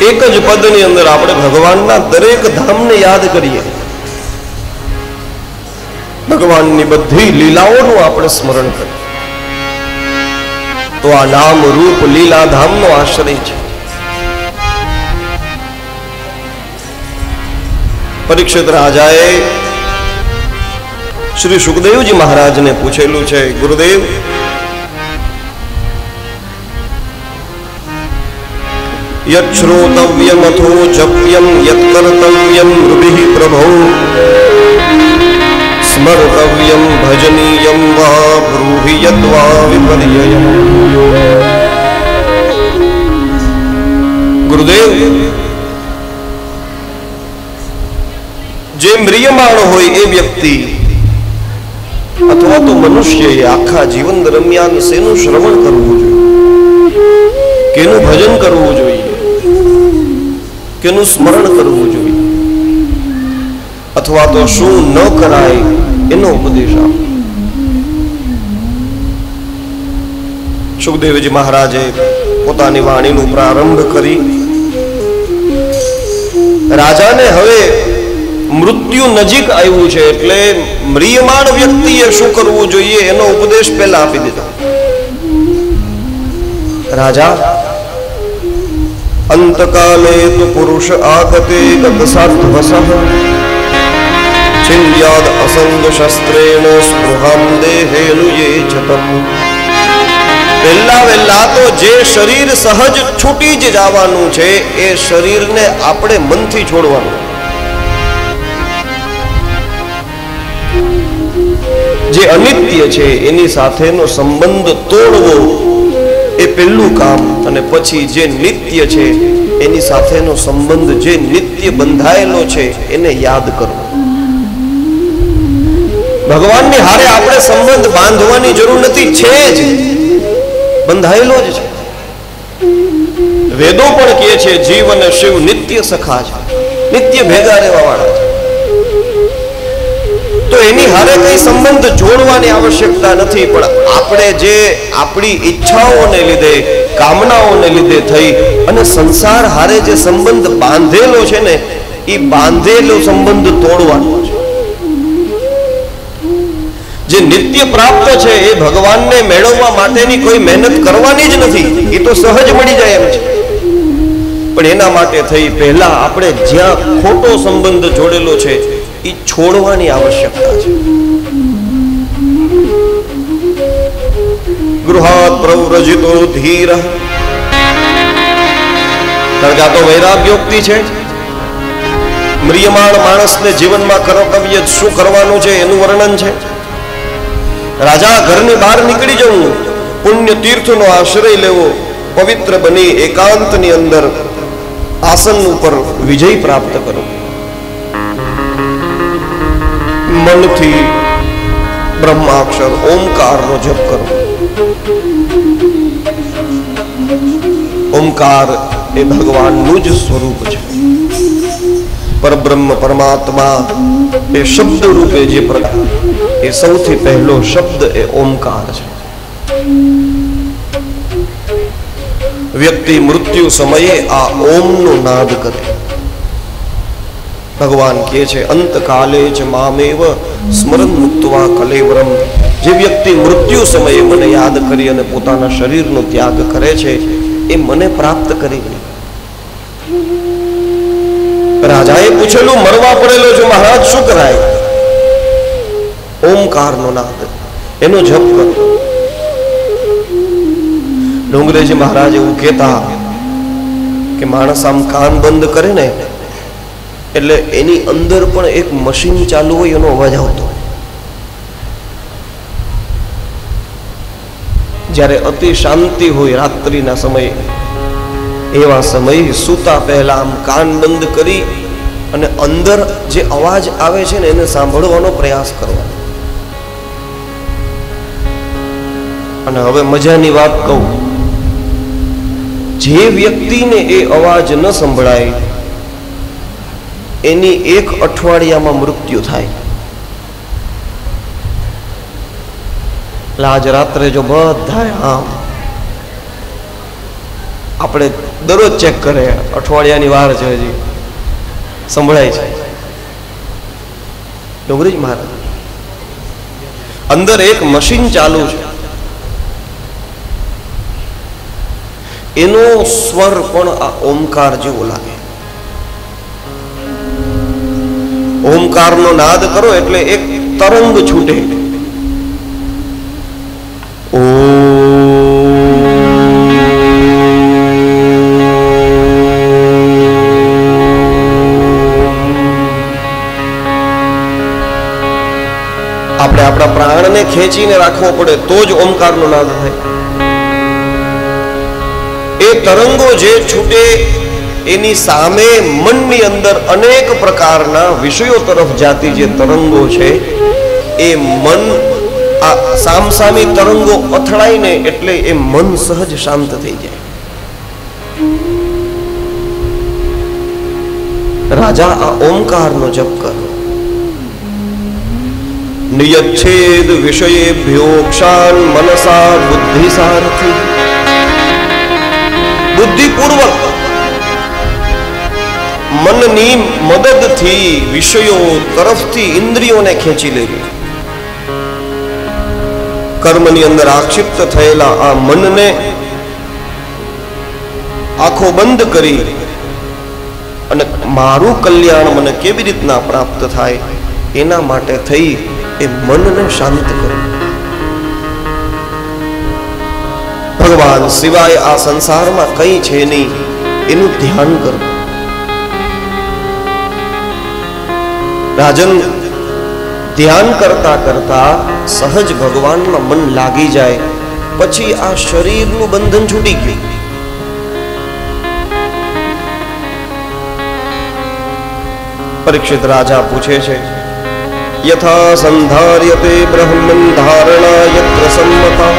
E: एक ज पदनी अंदर આપણે ભગવાનના દરેક ધામને યાદ કરીએ, ભગવાનની બધી લીલાઓનું આપણે સ્મરણ કરીએ, તો આ નામ રૂપ લીલા ધામનો આશ્રય છે. પરીક્ષિત રાજાએ શ્રી સુખદેવજી મહારાજને પૂછેલું છે, ગુરુદેવ यच्छ्रोतव्यमथो जप्यं यत्कर्तव्यं नृभिः प्रभो स्मर्तव्यं भजनीयं वा ब्रूहि यद्वा विपर्ययम्. गुरुदेव, जे म्रियमाण होय ए व्यक्ति अथवा तो मनुष्य आखा जीवन दरमियान सेनु श्रवण करवू जोईए, केनु भजन करवू जोईए, કેનું સ્મરણ કરવું જોઈએ અથવા તો શું ન કરાય એનો ઉપદેશ આપો. સુખદેવજી મહારાજે પોતાની વાણીનો પ્રારંભ કરી રાજાને હવે મૃત્યુ નજીક આવ્યું છે એટલે મ્રિયમાણ વ્યક્તિએ શું કરવું જોઈએ એનો ઉપદેશ પહેલા આપી દીધો. રાજા, અંતકાલે તો પુરુષ આગતે ગતસાર્થવસઃ છિંદ્યાદ અસંગ શસ્ત્રેણ સ્પૃહમ દેહેનુ યે ચતમ. પહેલા વહેલા તો જે શરીર સહજ છૂટી જ જવાનું છે એ શરીરને આપણે મનથી છોડવાનું. જે અનિત્ય છે એની સાથેનો સંબંધ તોડવો એ પહેલું કામ, અને પછી જે નિત્ય છે એની સાથેનો સંબંધ જે નિત્ય બંધાયેલો છે એને યાદ કરવો. ભગવાનની હારે આપણે સંબંધ બાંધવાની જરૂર નથી, છે જ, બંધાયેલો જ છે. વેદો પણ કહે છે જીવ અને શિવ નિત્ય સખા છે, નિત્ય ભેગા રહેવા વાળા છે. તો એની હારે કઈ સંબંધ જોડવાની આવશ્યકતા નથી, પણ આપણે જે આપણી ઈચ્છાઓને લીધે, કામનાઓને લીધે થઈ અને સંસાર હારે જે સંબંધ બાંધેલો છે ને એ બાંધેલો સંબંધ તોડવાનો છે. જે નિત્ય પ્રાપ્ત છે એ ભગવાનને મેળવવા માટેની કોઈ મહેનત કરવાની જ નથી, એ તો સહજ મળી જાય એમ છે. પણ એના માટે થઈ પહેલા આપણે જ્યાં ખોટો સંબંધ જોડેલો છે એ છોડવાની આવશ્યકતા છે. ગૃહાત પ્રવ્રજિતો ધીર, કારણ તો વૈરાગ્યોક્તિ છે. મ્રિયમાણ માણસને જીવનમાં કર્તવ્ય શું કરવાનું છે એનું વર્ણન છે. રાજા, ઘરની બહાર નીકળી જવું, પુણ્ય તીર્થનો આશ્રય લેવો, પવિત્ર બની એકાંતની અંદર આસન ઉપર વિજય પ્રાપ્ત કરો, મનથી બ્રહ્માક્ષર ઓમકારનો જપ કરો. ઓમકાર એ ભગવાનનું જ સ્વરૂપ છે. પરબ્રહ્મ પરમાત્મા એ શબ્દ રૂપે જે પ્રકાશ, એ સૌથી પહેલો શબ્દ એ ઓમકાર છે. વ્યક્તિ મૃત્યુ સમયે આ ઓમનો નાદ કરે. ભગવાન કહે છે અંતકાલે જ મામેવ સ્મરણ મુક્તવા કલેવરમ. જે વ્યક્તિ મૃત્યુ સમયે મને યાદ કરી અને પોતાના શરીરનો ત્યાગ કરે છે એ મને પ્રાપ્ત કરી લે. રાજાએ પૂછેલું, મરવા પડેલો જો મહારાજ શું કરાય? ઓમકારનો નાદ, એનો જપ કરો. ડુંગરેજી મહારાજ એવું કહેતા કે માણસ આમ કાન બંધ કરે ને એટલે એની અંદર પણ એક મશીન ચાલુ હોય એનો અવાજ આવતો. જ્યારે અતિ શાંતિ હોય રાત્રિના સમયે, એવા સમયે સૂતા પહેલા આમ કાન બંધ કરી અને અંદર જે અવાજ આવે છે ને એને સાંભળવાનો પ્રયાસ કરવાનો. અને હવે મજાની વાત કહું, જે વ્યક્તિને એ અવાજ ન સંભળાય એની 1 અઠવાડિયામાં મૃત્યુ થાય. આજ રાત્રે જો બધા આમ આપણે દરરોજ ચેક કરે, અઠવાડિયાની વાર છે હજી સંભળાય છે. ડુંગરેજી મહારાજ અંદર એક મશીન ચાલુ છે, એનો સ્વર પણ આ ઓમકાર જેવો લાગે. ઓમકારનો નાદ કરો એટલે એક તરંગ છૂટે. આપણે આપણા પ્રાણને ખેંચીને રાખવો પડે તો જ ઓમકારનો નાદ થાય. એ તરંગો જે છૂટે એની સામે મનની અંદર અનેક પ્રકારના વિષયો તરફ જાતી જે તરંગો છે એ મન આ સામસામી તરંગો અથડાય ને એટલે એ મન સહજ શાંત થઈ જાય. राजा आ ओंकारનો જપ કર. નિયચ્છેદ વિષયેભ્યોક્ષાન મનસા બુદ્ધિસારથી. બુદ્ધિપૂર્વક મનની મદદથી વિષયો તરફથી ઇન્દ્રિયોને ખેંચી લેવી. કર્મની અંદર આક્ષિપ્ત થયેલા આ મનને આંખો બંધ કરી અને મારું કલ્યાણ મને કેવી રીતના પ્રાપ્ત થાય એના માટે થઈ એ મનને શાંત કરો. ભગવાન સિવાય આ સંસારમાં કંઈ છે નહીં એનું ધ્યાન કરો. રાજન ધ્યાન કરતા કરતા સહજ ભગવાનમાં મન લાગી જાય પછી આ શરીરનું બંધન છૂટી ગયું. પરીક્ષિત રાજા પૂછે છે, યથા સંધાર્યતે બ્રહ્મન ધારણા યત્ર સંમતા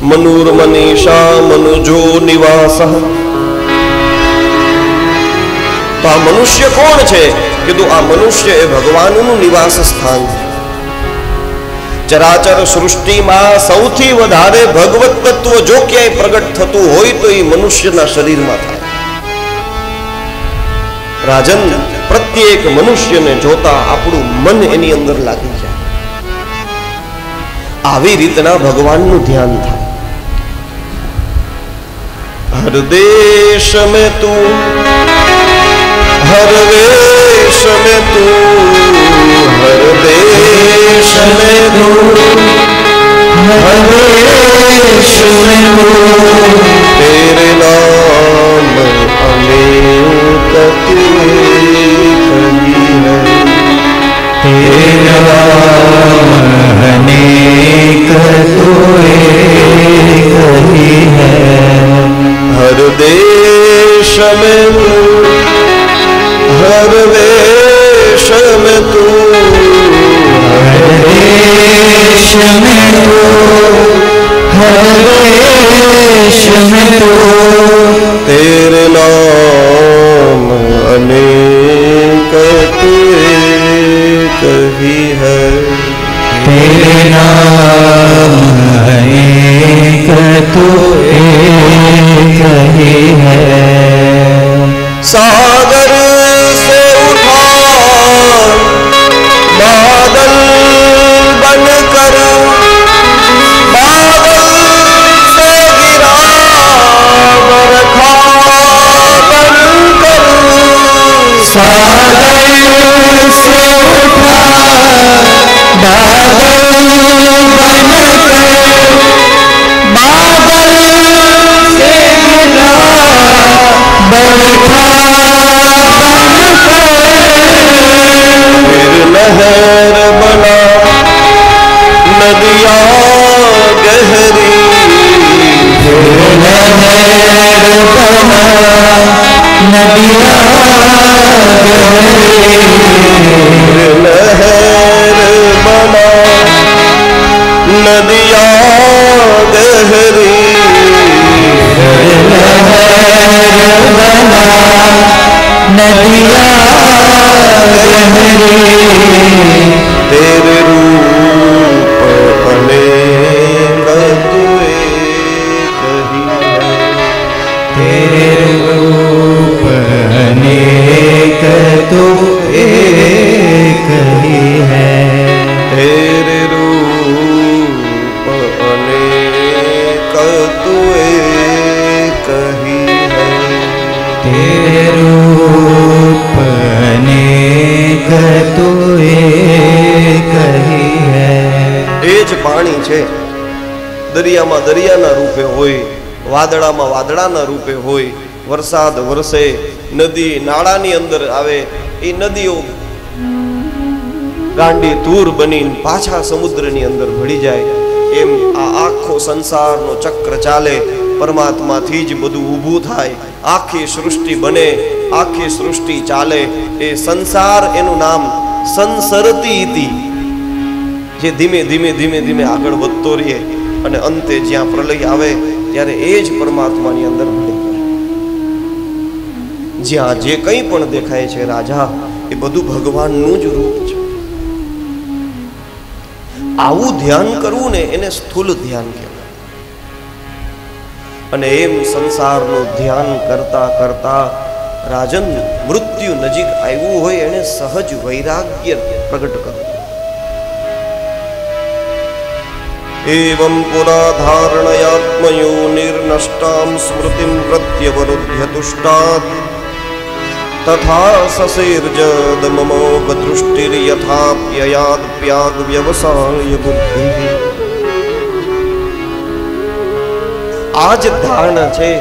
E: મનુર્મનીષા મનુજો નિવાસઃ. તો આ મનુષ્ય કોણ છે? કીધું આ મનુષ્ય એ ભગવાનનું નિવાસ સ્થાન છે. ચરાચર સૃષ્ટિમાં સૌથી વધારે ભગવત તત્વ જો ક્યાંય પ્રગટ થતું હોય તો એ મનુષ્યના શરીરમાં થાય. રાજન, પ્રત્યેક મનુષ્યને જોતા આપણું મન એની અંદર લાગી જાય. આવી રીતના ભગવાનનું ધ્યાન થાય. હર દેશ મેં તું, હર વેશ મેં તું, હર દેશ મેં તું, હર વેશ મેં તું, तेरे नाम अनेक
D: तेरा नाम अनेक कही है.
E: हर देश में तू, हर वेश में तू,
D: हर देश में तू, हर वेश में तू,
E: तेरे नाम अनेक कही है.
D: तेरे नाम एक तो एक ही है.
E: सागर से उठा बादल बनकर, बादल से गिरा बरखा बनकर.
D: सागर से उठा बादल बनकर, बादल से गिरा बरखा बनकर.
E: फिर लहर बना नदियाँ गहरी,
D: फिर लहर बना नदियाँ गहरी.
E: फिर लहर बना नदियाँ गहरी,
D: लहर बना नदियाँ गहरी.
E: तेरे रूप अनेक तू एक ही है.
D: तेरे रूप अनेक तो एक ही है.
E: तेरे रूप अनेक तू एक ही है.
D: तेरे रूप अनेक तो एक ही है.
E: એ જ પાણી છે. દરિયામાં દરિયાના રૂપે હોય, વાદળામાં વાદળાના રૂપે હોય, વરસાદ વરસે, નદી નાળાની અંદર આવે, એ નદીઓ ગાંડી તૂર બનીને પાછા સમુદ્રની અંદર ભળી જાય. એમ આ આખો સંસારનો ચક્ર ચાલે. પરમાત્માથી જ બધું ઊભું થાય, આખી સૃષ્ટિ બને, આખી સૃષ્ટિ ચાલે. એ સંસાર એનું નામ સંસરતી ઇતિ, જે ધીમે ધીમે ધીમે ધીમે આગળ વધતો રહે અને અંતે જ્યાં પ્રલય આવે ત્યારે એ જ પરમાત્માની અંદર ભળી જાય. જ્યાં જે કંઈ પણ દેખાય છે રાજા, એ બધું ભગવાનનું જ રૂપ છે. આવું ધ્યાન કરવું ને એને સ્થૂલ ધ્યાન કહેવાય. અને એમ સંસારનું ધ્યાન કરતા કરતા રાજન મૃત્યુ નજીક આવ્યું હોય એને સહજ વૈરાગ્ય પ્રગટ કરવું. એવં પુરા ધારણયાત્મયો નિર્નષ્ટામ સ્મૃતિમ પ્રત્યવરુધ્ય તુષ્ટાત તથા સસેર્જદ મમોગ દૃષ્ટિર્યથાપ્યયાદપ્યાગ વ્યવસાય બુદ્ધિ. આ જ ધારણા છે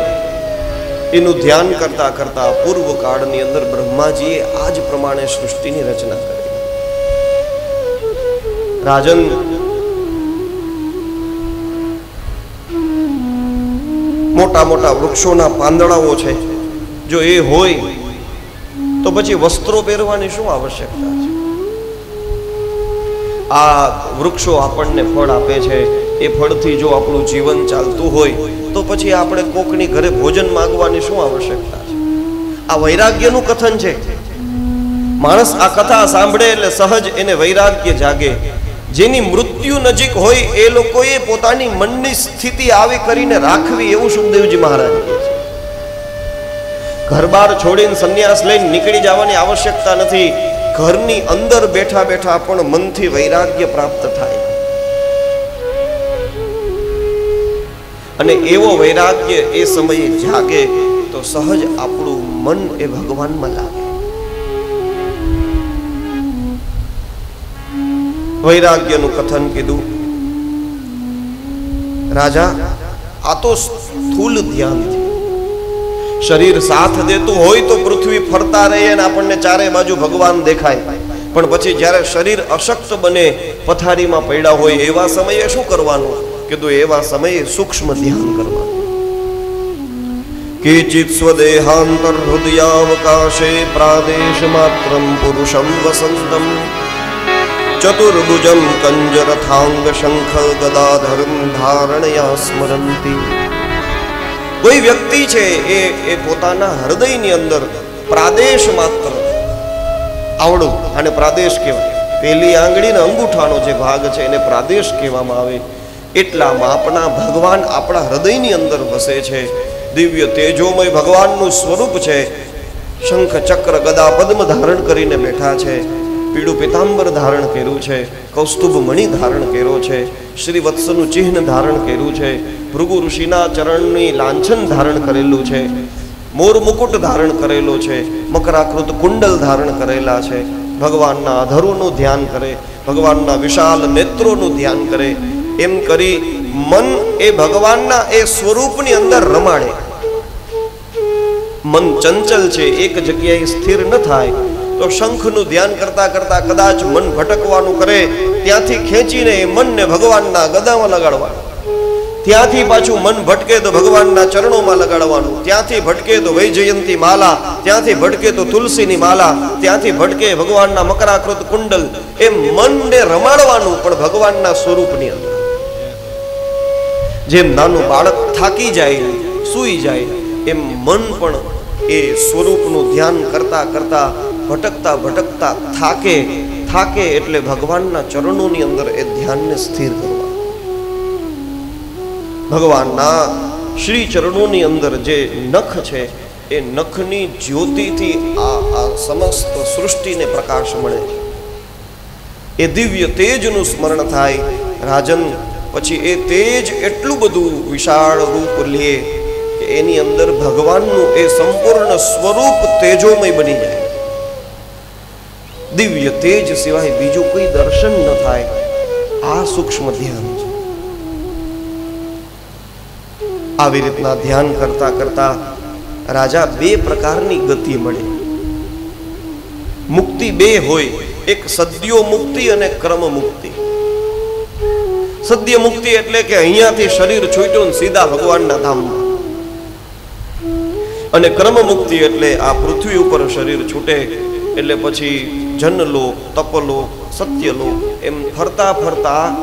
E: એનું ધ્યાન કરતા કરતા પૂર્વ કાળની અંદર બ્રહ્માજીએ આ જ પ્રમાણે સૃષ્ટિની રચના કરી. રાજન, મોટા મોટા વૃક્ષોના પાંદડાઓ છે, જો એ હોય તો પછી વસ્ત્રો પહેરવાની શું આવશ્યકતા છે? આ વૃક્ષો આપણને ફળ આપે છે, એ ફળથી જો આપણું જીવન ચાલતું હોય તો પછી આપણે કોકની ઘરે ભોજન માંગવાની શું આવશ્યકતા છે? આ વૈરાગ્યનું કથન છે. માણસ આ કથા સાંભળે એટલે સહજ એને વૈરાગ્ય જાગે. જેની મૃત્યુ નજીક હોય એ લોકોએ પોતાની મનની સ્થિતિ આવી કરીને રાખવી, એવું સુખદેવજી મહારાજ કહે છે. ઘર-બાર છોડીને સંન્યાસ લઈને નીકળી જવાની આવશ્યકતા નથી. ઘરની અંદર બેઠા બેઠા પણ મનથી વૈરાગ્ય પ્રાપ્ત થાય. અને એવો વૈરાગ્ય એ સમયે જાગે તો સહજ આપણું મન એ ભગવાનમાં લાગે. વૈરાગ્યનું કથન કીધું. રાજા, આ તો સ્થૂલ ધ્યાન છે. શરીર સાથ દેતું હોય તો પૃથ્વી ફરતા રહે અને આપણને ચારે બાજુ ભગવાન દેખાય. પણ પછી જ્યારે શરીર અશક્ત બને, પથારીમાં પડ્યા હોય, એવા સમયે શું કરવાનું? કીધું એવા સમયે સૂક્ષ્મ ધ્યાન કરવાનું. કેચિત સ્વદેહાંતર હૃદયાવકાશે પ્રાદેશ માત્રમ પુરુષમ વસંતમ ચતુર્ભુજમ કંજરથાંગ શંખ ગદાધરમ ધારણયા સ્મરંતી. કોઈ વ્યક્તિ છે એ પોતાના હૃદયની અંદર પ્રાદેશ માત્ર, આવડું અને પ્રાદેશ કહેવાય, પેલી આંગળીના અંગૂઠાનો જે ભાગ છે એને પ્રાદેશ કહેવામાં આવે. એટલા માપના ભગવાન આપણા હૃદયની અંદર વસે છે. દિવ્ય તેજોમય ભગવાનનું સ્વરૂપ છે. શંખ ચક્ર ગદા પદ્મ ધારણ કરીને બેઠા છે. પીળું પિતાંબર ધારણ કર્યું છે. કૌસ્તુભ મણિ ધારણ કર્યો છે. શ્રી વત્સનું ચિહ્ન ધારણ કર્યું છે. ભૃગુ ઋષિના ચરણની લાંછન ધારણ કરેલું છે. મોર મુકુટ ધારણ કરેલો છે. મકરાકૃત કુંડલ ધારણ કરેલા છે. ભગવાનના અધરોનું ધ્યાન કરે, ભગવાનના વિશાલ નેત્રોનું ધ્યાન કરે. એમ કરી મન એ ભગવાનના એ સ્વરૂપની અંદર રમાડે. મન ચંચલ છે, એક જગ્યાએ સ્થિર ન થાય તો શંખનું ધ્યાન કરતા કરતા કદાચ મન ભટકવાનું કરે, ત્યાંથી ખેંચીને એ મનને ભગવાનના ગદામાં લગાડવાનું. ત્યાંથી પાછું મન ભટકે તો ભગવાનના ચરણોમાં લગાડવાનું. ત્યાંથી ભટકે તો વૈજયંતી માલા, ત્યાંથી ભટકે તો તુલસીની માલા, ત્યાંથી ભટકે ભગવાનના મકરાકૃત કુંડલ. એમ મનને રમાડવાનું, પણ ભગવાનના સ્વરૂપની અંદર. જેમ નાનું બાળક થાકી જાય, સૂઈ જાય, એમ મન પણ એ સ્વરૂપનું ધ્યાન કરતા કરતા ભટકતા ભટકતા થાકે એટલે ભગવાનના ચરણોની અંદર એ ધ્યાનને સ્થિર કરવા. ભગવાનના શ્રી ચરણોની અંદર જે નખ છે એ નખની જ્યોતિથી આ સમસ્ત સૃષ્ટિને પ્રકાશ મળે છે. એ દિવ્ય તેજનું સ્મરણ થાય. રાજન, પછી એ તેજ એટલું બધું વિશાળ રૂપ લે કે એની અંદર ભગવાનનું એ સંપૂર્ણ સ્વરૂપ તેજોમય બની જાય. દિવ્ય તેજ સિવાય બીજું કોઈ દર્શન ન થાય. આ સૂક્ષ્મ ધ્યાન છે. આવી રીતના ધ્યાન કરતા કરતા રાજા બે પ્રકારની ગતિ મળે. મુક્તિ બે હોય, એક સદ્યો મુક્તિ અને ક્રમ મુક્તિ. સદ્ય મુક્તિ એટલે કે અહીંયાથી શરીર છૂટ્યું સીધા ભગવાનના ધામમાં. અને ક્રમ મુક્તિ એટલે આ પૃથ્વી ઉપર શરીર છૂટે એટલે પછી જનલોક, તપલોક, સત્યલોક, એમ ફરતા ફરતા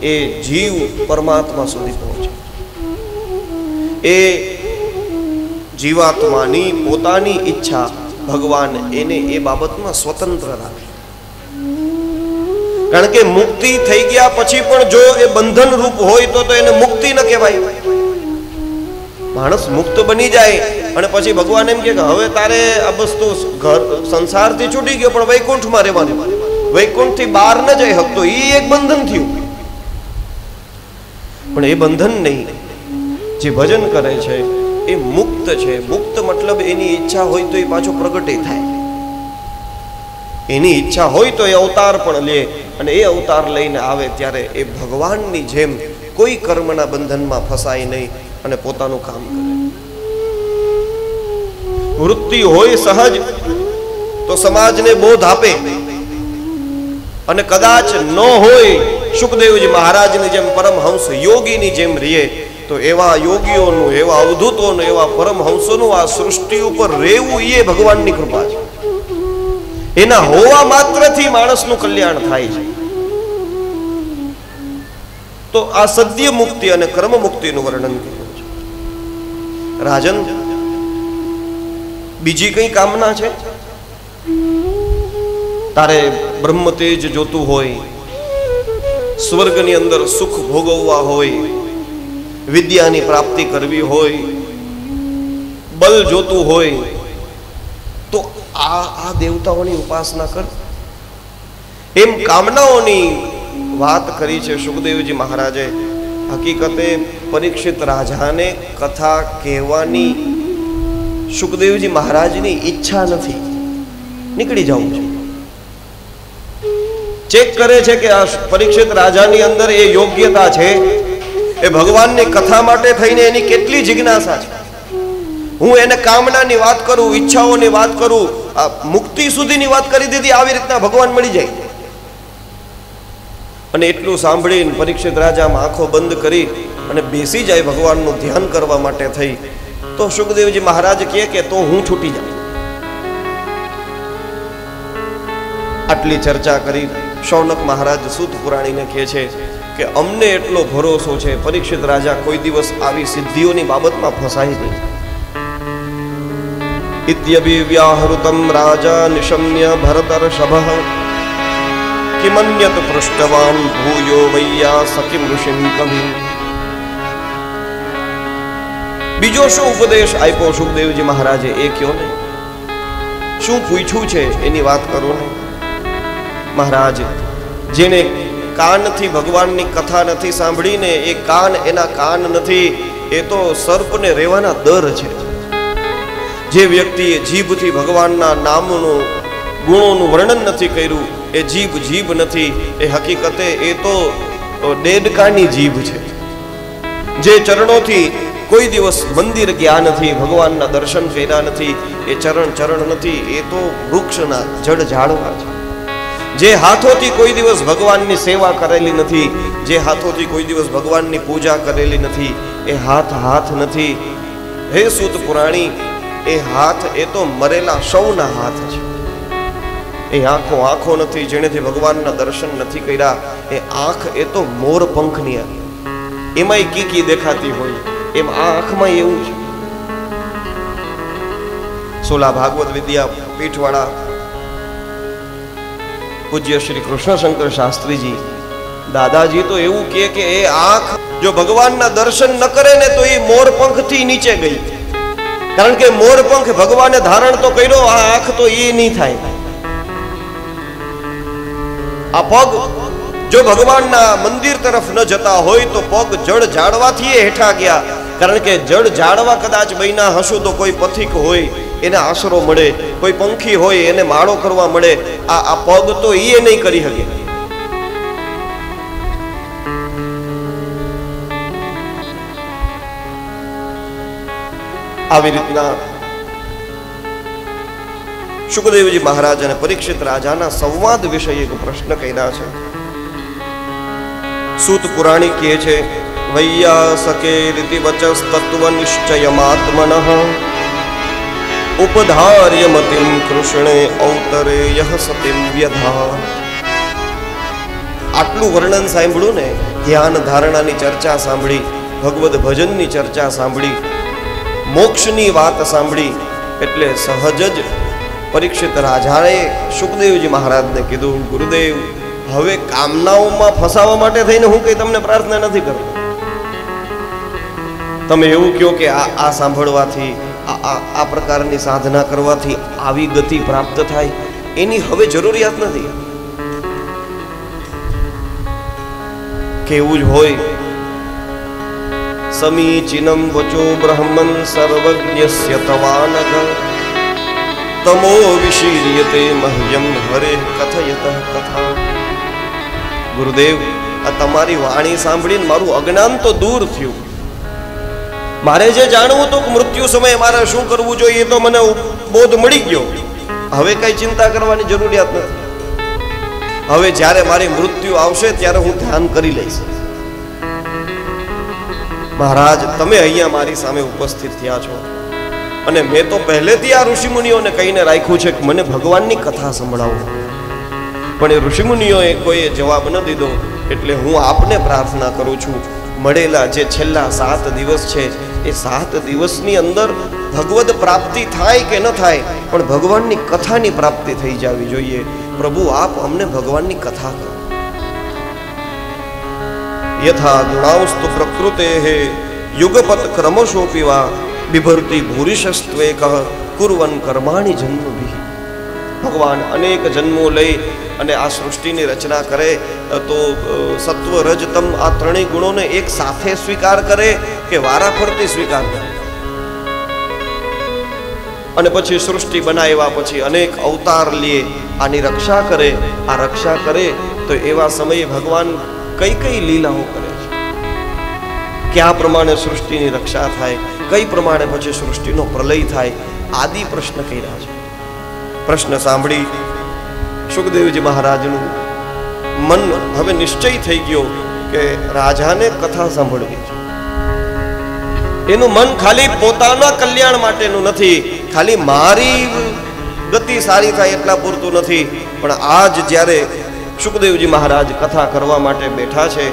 E: એ જીવ પરમાત્મા સુધી પહોંચે. એ જીવાત્માની પોતાની ઈચ્છા ભગવાન એને એ બાબતમાં સ્વતંત્ર રાખે. કારણ કે મુક્તિ થઈ ગયા પછી પણ જો એ બંધન રૂપ હોય તો એને મુક્તિ ન કહેવાય. માણસ મુક્ત બની જાય અને પછી ભગવાન એમ કે હવે તારે આ બસ તો ઘર સંસારથી છૂટી ગયો પણ વૈકુંઠમાં રહેવાનું, વૈકુંઠથી બહાર ન જઈ શકતો, એ એક બંધન થયું. પણ એ બંધન નહીં, જે ભજન કરે છે એ મુક્ત છે. મુક્ત મતલબ એની ઈચ્છા હોય તો એ પાછો પ્રગટે થાય, એની ઈચ્છા હોય તો એ અવતાર પણ લે, અને એ અવતાર લઈને આવે ત્યારે એ ભગવાનની જેમ કોઈ કર્મના બંધનમાં ફસાય નહીં અને પોતાનું કામ કરે. વૃત્તિ હોય સહજ તો સમાજને બોધ આપે, અને કદાચ ન હોય સુખદેવજી મહારાજની જેમ પરમહંસ યોગીની જેમ રહીએ તો એવા યોગીઓનું, એવા અવધૂતોનું, એવા પરમહંસોનું આ સૃષ્ટિ ઉપર રહેવું એ ભગવાનની કૃપા છે. એના હોવા માત્રથી માણસનું કલ્યાણ થાય છે. તો આ સદ્ય મુક્તિ અને કર્મ મુક્તિનું વર્ણન કર્યું છે. રાજન, બીજી કઈ કામના છે? તારે બ્રહ્મ તેજ જોતું હોય, સ્વર્ગની અંદર સુખ ભોગવવા હોય, વિદ્યાની પ્રાપ્તિ કરવી હોય, બલ જોતું હોય તો આ દેવતાઓની ઉપાસના કર. એમ કામનાઓની વાત કરી છે સુખદેવજી મહારાજે. હકીકતે પરીક્ષિત રાજાને કથા કહેવાની સુખદેવજી મહારાજની ઈચ્છા નથી, નીકળી જવું છે. ચેક કરે છે કે આ પરીક્ષિત રાજાની અંદર એ યોગ્યતા છે, એ ભગવાનની કથા માટે થઈને એની કેટલી જિજ્ઞાસા છે. હું એને કામનાની વાત કરું, ઈચ્છાઓની વાત કરું, આ મુક્તિ સુધીની વાત કરી દીધી, આવી રીતના ભગવાન મળી જાય. અને એટલું સાંભળીને પરીક્ષિત રાજામાં આંખો બંધ કરી અને બેસી જાય ભગવાનનું ધ્યાન કરવા માટે થઈ. તો સુખદેવજી મહારાજ કહે કે તો હું છૂટી જાય. આટલી ચર્ચા કરી શૌનક મહારાજ સૂત પુરાણીને કહે છે કે અમને એટલો ભરોસો છે પરીક્ષિત રાજા કોઈ દિવસ આવી સિદ્ધિઓની બાબતમાં ફસાય નહીં. ઇત્યભિવ્યાહૃતમ રાજા નિશમ્ય ભરતર્ષભઃ કિમન્યત પૃષ્ટવાન ભૂયો વૈયા સખિમ ઋષિમ કવિ. બીજો શું ઉપદેશ આપ્યો સુખદેવજી મહારાજે એ કયો ને, શું પૂછ્યું છે એની વાત કરો ને. મહારાજ, જેને કાનથી ભગવાનની કથા નથી સાંભળીને, એ કાન એના કાન નથી, એ તો સર્પને રહેવાના દર છે. જે વ્યક્તિએ જીભથી ભગવાનના નામનું, ગુણોનું વર્ણન નથી કર્યું, એ જીભ નથી, એ હકીકતે એ તો દેડકાની જીભ છે. જે ચરણોથી કોઈ દિવસ મંદિર ગયા નથી, ભગવાનના દર્શન કર્યા નથી, એ ચરણ નથી, એ તો વૃક્ષના જડ ઝાડવા છે. જે હાથોથી કોઈ દિવસ ભગવાનની સેવા કરેલી નથી, જે હાથોથી કોઈ દિવસ ભગવાનની પૂજા કરેલી નથી, એ હાથ નથી. હે સૂત પુરાણી, એ હાથ એ તો મરેલા સૌના હાથ છે. એ આંખો નથી, જેનેથી ભગવાનના દર્શન નથી કર્યા, એ આંખ એ તો મોર પંખની, એમાંય કીકી દેખાતી હોય, એમ આ આંખમાં એવું છે. સોલા ભાગવત વિદ્યા પીઠવાળા પૂજ્ય શ્રી કૃષ્ણશંકર શાસ્ત્રીજી દાદાજી તો એવું કે એ આંખ જો ભગવાનના દર્શન ન કરે ને તો એ મોરપંખ થી નીચે ગઈ. કારણ કે મોરપંખ ભગવાને ધારણ તો કર્યો, આ આંખ તો એ નહીં થાય. આ પગ જો ભગવાનના મંદિર તરફ ન જતા હોય તો પગ જડ ઝાડવાથી હેઠા ગયા. કારણ કે જડ ઝાડવા કદાચ બન્યા હશું તો કોઈ પથિક હોય એને આશરો મળે, કોઈ પંખી હોય એને માળો કરવા મળે. આ પગ તો એ નહીં કરી શકે. આવી રીતના સુખદેવજી મહારાજ અને પરીક્ષિત રાજાના સંવાદ વિશે એક પ્રશ્ન કર્યા છે. સૂત પુરાણી કહે છે, વૈયાસકે રીતિ વચસ તત્વ નિશ્ચયમાત્મનઃ ઉપધાર્ય મતિમ કૃષ્ણે ઔતરે યહ સતિમ વ્યધા. આટલું વર્ણન સાંભળ્યું ને, ધ્યાન ધારણાની ચર્ચા સાંભળી, ભગવદ ભજનની ચર્ચા સાંભળી, મોક્ષની વાત સાંભળી એટલે સહજ જ પરીક્ષિત રાજાએ સુખદેવજી મહારાજને કીધું, ગુરુદેવ, હવે કામનાઓમાં ફસાવા માટે થઈને હું કઈ તમને પ્રાર્થના નથી કરતો. તમે એવું કહો કે આ સાંભળવાથી, આ પ્રકારની સાધના કરવાથી આવી ગતિ પ્રાપ્ત થાય, એની હવે જરૂરિયાત નથી. કેવું જ હોય, સમીચીનમ વચો બ્રહ્મન સર્વજ્ઞસ્ય તવાનઘ તમો વિશીર્યતે મહ્યમ હરે કથયત કથા. ગુરુદેવ, આ તમારી વાણી સાંભળીને મારું અજ્ઞાન તો દૂર થયું. મારે જે જાણવું હતું કે મૃત્યુ સમયે મારે શું કરવું જોઈએ તો મને બોધ મળી ગયો. હવે કઈ ચિંતા કરવાની જરૂરિયાત નથી. હવે જ્યારે મારી મૃત્યુ આવશે ત્યારે હું ધ્યાન કરી લઈશ. મહારાજ, તમે અહીંયા મારી સામે ઉપસ્થિત થયા છો અને મેં તો પહેલેથી આ ઋષિમુનિઓને કહીને રાખ્યું છે કે મને ભગવાનની કથા સંભળાવો, પણ એ ઋષિમુનિઓએ કોઈ જવાબ ન દીધો. એટલે હું આપને પ્રાર્થના કરું છું, મળેલા જે છેલ્લા 7 દિવસ છે એ 7 દિવસની અંદર ભગવદ પ્રાપ્તિ થાય કે ન થાય, પણ ભગવાનની કથાની પ્રાપ્તિ થઈ જવી જોઈએ. પ્રભુ, આપ અમને ભગવાનની કથા કરો. યથા ગુણાવસ્તુ પ્રકૃતેઃ યુગપત ક્રમશોપી વા બિભર્તિ ભૂરિશસ્ત્વેકઃ કુર્વન કર્માણિ જન્મભિઃ. ભગવાન અનેક જન્મો લઈ અને આ સૃષ્ટિની રચના કરે તો સત્વ રજ તમ આ ત્રણેય ગુણોને એક સાથે સ્વીકાર કરે કે વારાફરતી સ્વીકાર કરે? અને પછી સૃષ્ટિ બનાવ્યા પછી અનેક અવતાર લે, આની રક્ષા કરે. આ રક્ષા કરે તો એવા સમયે ભગવાન કઈ કઈ લીલાઓ કરે છે, કયા પ્રમાણે સૃષ્ટિની રક્ષા થાય, કઈ પ્રમાણે પછી સૃષ્ટિનો પ્રલય થાય, આદિ પ્રશ્ન કર્યા છે. પ્રશ્ન સાંભળી સુખદેવજી મહારાજનું મન હવે નિશ્ચય થઈ ગયો કે રાજાને કથા સાંભળવી છે. એનું મન ખાલી પોતાના કલ્યાણ માટેનું નથી, ખાલી મારી ગતિ સારી થાય એટલા પૂરતું નથી, પણ આજ જ્યારે સુખદેવજી મહારાજ કથા કરવા માટે બેઠા છે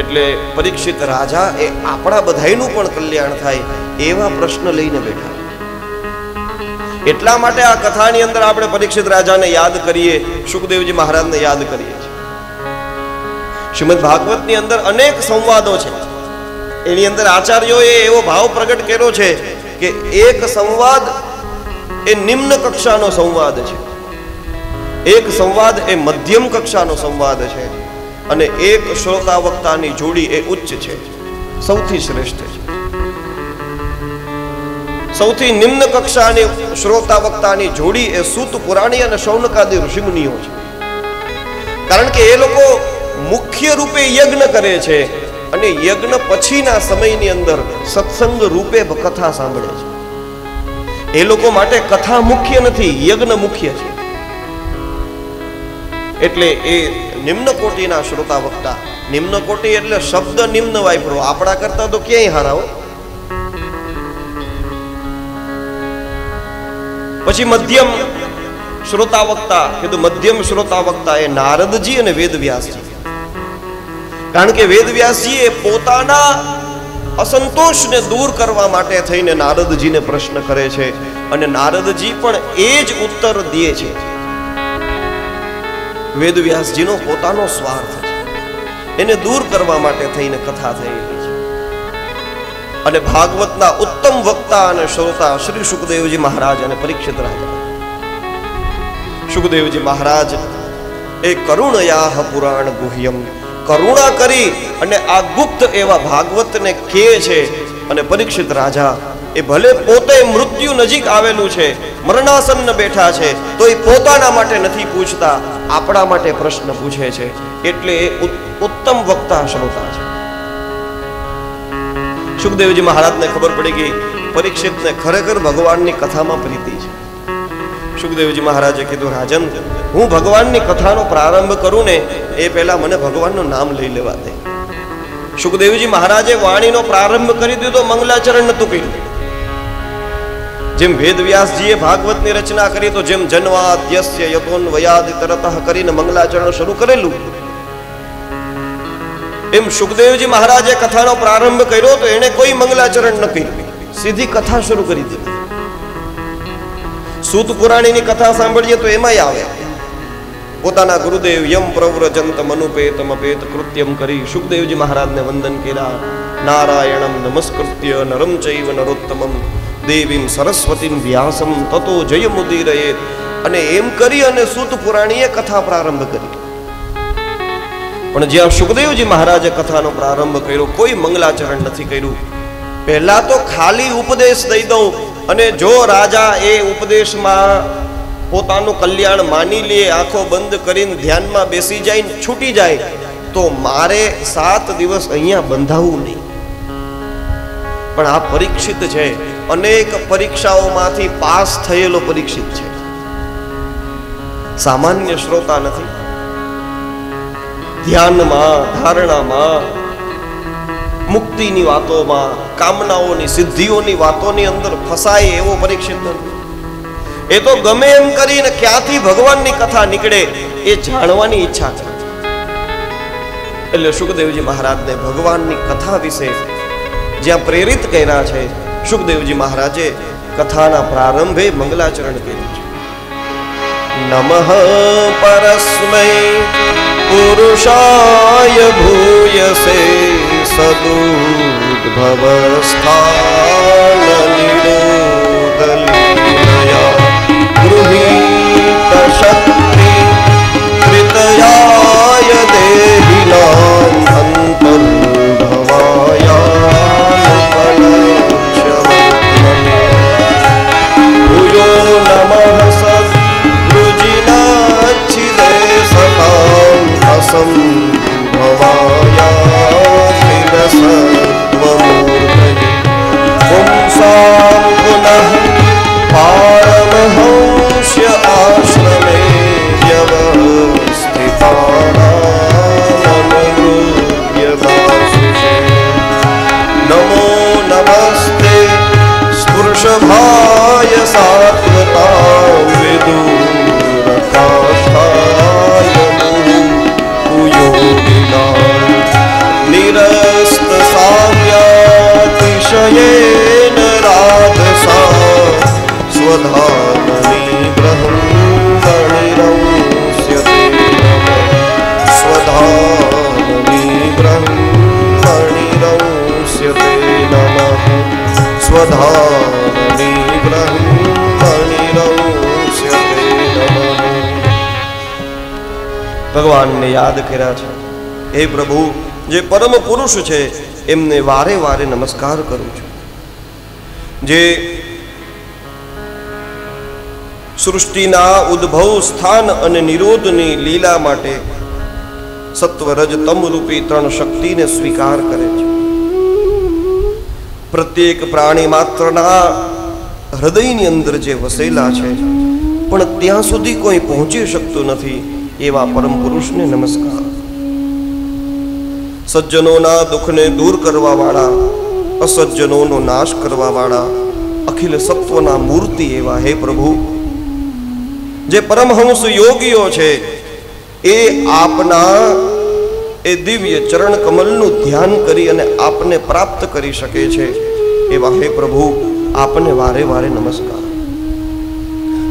E: એટલે પરીક્ષિત રાજા એ આપણા બધાયનું પણ કલ્યાણ થાય એવા પ્રશ્ન લઈને બેઠા. એટલા માટે આ કથાની અંદર આપણે પરીક્ષિત રાજાને યાદ કરીએ, સુખદેવજી મહારાજને યાદ કરીએ છીએ. શ્રીમદ ભાગવતની અંદર અનેક સંવાદો છે. એની અંદર આચાર્યોએ એવો ભાવ પ્રગટ કર્યો છે કે એક સંવાદ એ નિમ્ન કક્ષાનો સંવાદ છે, એક સંવાદ એ મધ્યમ કક્ષાનો સંવાદ છે, અને એક શ્રોતા વક્તાની જોડી એ ઉચ્ચ છે, સૌથી શ્રેષ્ઠ છે. સૌથી નિમ્ન કક્ષાની શ્રોતા વક્તાની જોડી એ સૂત પુરાણી અને શૌનકાદી ઋષિમુનિઓ છે. કારણ કે એ લોકો મુખ્ય રૂપે યજ્ઞ કરે છે અને યજ્ઞ પછીના સમયની અંદર સત્સંગ રૂપે કથા સાંભળે છે. એ લોકો માટે કથા મુખ્ય નથી, યજ્ઞ મુખ્ય છે. એટલે એ નિમ્ન કોટીના શ્રોતા વક્તા. નિમ્ન કોટી એટલે શબ્દ નિમ્ન વાપરો, આપણા કરતા તો ક્યાંય હારાઓ. પછી મધ્યમ શ્રોતા વક્તા કીધું. મધ્યમ શ્રોતા વક્તા એ નારદજી અને વેદવ્યાસજી. કારણ કે વેદવ્યાસજી એ પોતાના અસંતોષને દૂર કરવા માટે થઈને નારદજીને પ્રશ્ન કરે છે અને નારદજી પણ એ જ ઉત્તર દે છે. વેદવ્યાસજીનો પોતાનો સ્વાર્થ છે, એને દૂર કરવા માટે થઈને કથા થયેલી છે. અને ભાગવતના ઉત્તમ વક્તા અને શ્રોતા શ્રી સુખદેવજી મહારાજ અને પરીક્ષિત રાજા. સુખદેવજી મહારાજ એ કરુણયાહ પુરાણ ગુહ્યમ, કરુણા કરી અને આ ગુપ્ત એવા ભાગવતને કહે છે. અને પરીક્ષિત રાજા એ ભલે પોતે મૃત્યુ નજીક આવેલું છે, મરણાસન્ન બેઠા છે, તો એ પોતાના માટે નથી પૂછતા, આપણા માટે પ્રશ્ન પૂછે છે. એટલે એ ઉત્તમ વક્તા શ્રોતા છે. સુખદેવજી મહારાજને ખબર પડી ગઈ પરીક્ષિતને ખરેખર ભગવાનની કથામાં પ્રીતિ છે. સુખદેવજી મહારાજે કીધું, રાજન, હું ભગવાનની કથાનો પ્રારંભ કરું ને એ પહેલા મને ભગવાનનું નામ લઈ લેવા દે. સુખદેવજી મહારાજે વાણીનો પ્રારંભ કરી દીધો, મંગલાચરણ નતું કર્યું. જેમ વેદવ્યાસજીએ ભાગવતની રચના કરી તો જેમ જન્માદ્યસ્ય યતોન્વયાદ તરતઃ કરીને મંગલાચરણ શરૂ કરેલું, એમ સુખદેવજી મહારાજે કથાનો પ્રારંભ કર્યો તો એને કોઈ મંગલાચરણ ન કર્યું. સીધી કથા શરૂ કરી દીધી. સૂત પુરાણીની કથા સાંભળીએ તો એમાંય આવે પોતાના ગુરુદેવ યમ પ્રવ્રજંત મનુપેતમ અપેત કૃત્યમ કરી સુખદેવજી મહારાજને વંદન કર્યા. નારાયણમ નમસ્કૃત્ય નરમ ચૈવ નરોત્તમમ દેવીમ સરસ્વતીમ વ્યાસમ તતો જયમુદીરયેત. અને એમ કરી અને સૂત પુરાણીએ કથા પ્રારંભ કરી. પણ જ્યાં સુખદેવજી મહારાજે કથાનો પ્રારંભ કર્યો, કોઈ મંગલાચરણ નથી કર્યું. પહેલા તો ખાલી ઉપદેશ દઈ દઉં, અને જો રાજા એ ઉપદેશમાં પોતાનું કલ્યાણ માની લે, આંખો બંધ કરીને ધ્યાનમાં બેસી જાય, છૂટી જાય, તો મારે 7 દિવસ અહીંયા બંધાવું નહીં. પણ આ પરીક્ષિત છે, અનેક પરીક્ષાઓમાંથી પાસ થયેલો પરીક્ષિત છે, સામાન્ય શ્રોતા નથી. ધ્યાનમાં, ધારણામાં, મુક્તિની વાતોમાં, કામનાઓની સિદ્ધિઓની વાતોની અંદર ફસાય એવો પરીક્ષિત નથી. એ તો ગમે એમ કરીને ક્યાંથી ભગવાનની કથા નીકળે એ જાણવાની ઈચ્છા છે. એટલે સુખદેવજી મહારાજને ભગવાનની કથા વિશે જ્યાં પ્રેરિત કર્યા છે, સુખદેવજી મહારાજે કથાના પ્રારંભે મંગલાચરણ કર્યું છે. નમઃ પરસ્મૈ પુરુષાય ભૂયસે સદુદ્ભવસ્થાન નિરોધલીલયા ગૃહીત શક્તિ કૃતયાય દેહિનામ અંતર્ભવાયાનુપલક્ષ્યવર્ત્મને ભૂયો નમઃ સદૃજિનાચ્છિદે સતામ અસંભવાયાખિલસત્વમૂર્તયે પુંસાં પુનઃ પારમહંસ્ય આશ્રમે વ્યવસ્થિતાનામનુગૃહ્યદાસુષે નમો નમસ્તે સ્પૃશભાય સાત્વતાં વિદુરકાષ્ઠાય મુહુયોગિનાં નિરસ્ત સામ્યાતિશયેન રાધસા સ્વધામની બ્રહ્મણિરંસ્યતે નમઃ સ્વધામની બ્રહ્મણિરંસ્યતે નમઃ સ્વધામની બ્રહ્મણિરંસ્યતે નમઃ. ભગવાનને યાદ કર્યા છે. હે પ્રભુ, જે પરમ પુરુષ છે એમને વારે વારે નમસ્કાર કરું છું. જે સૃષ્ટિના ઉદ્ભવ સ્થાન અને નિરોધની લીલા માટે સત્વ રજ તમ રૂપી 3 શક્તિને સ્વીકાર કરે છે. પ્રત્યેક પ્રાણી માત્રના હૃદયની અંદર જે વસેલા છે પણ ત્યાં સુધી કોઈ પહોંચી શકતું નથી એવા પરમ પુરુષને નમસ્કાર. સજ્જનોના દુઃખને દૂર કરવા વાળા, અસજ્જનોનો નાશ કરવા વાળા, અખિલ સત્વના મૂર્તિ એવા હે પ્રભુ, જે પરમહંસ યોગીઓ છે એ આપના એ દિવ્ય ચરણ કમલનું ધ્યાન કરી અને આપને પ્રાપ્ત કરી શકે છે એવા હે પ્રભુ, આપને વારે વારે નમસ્કાર.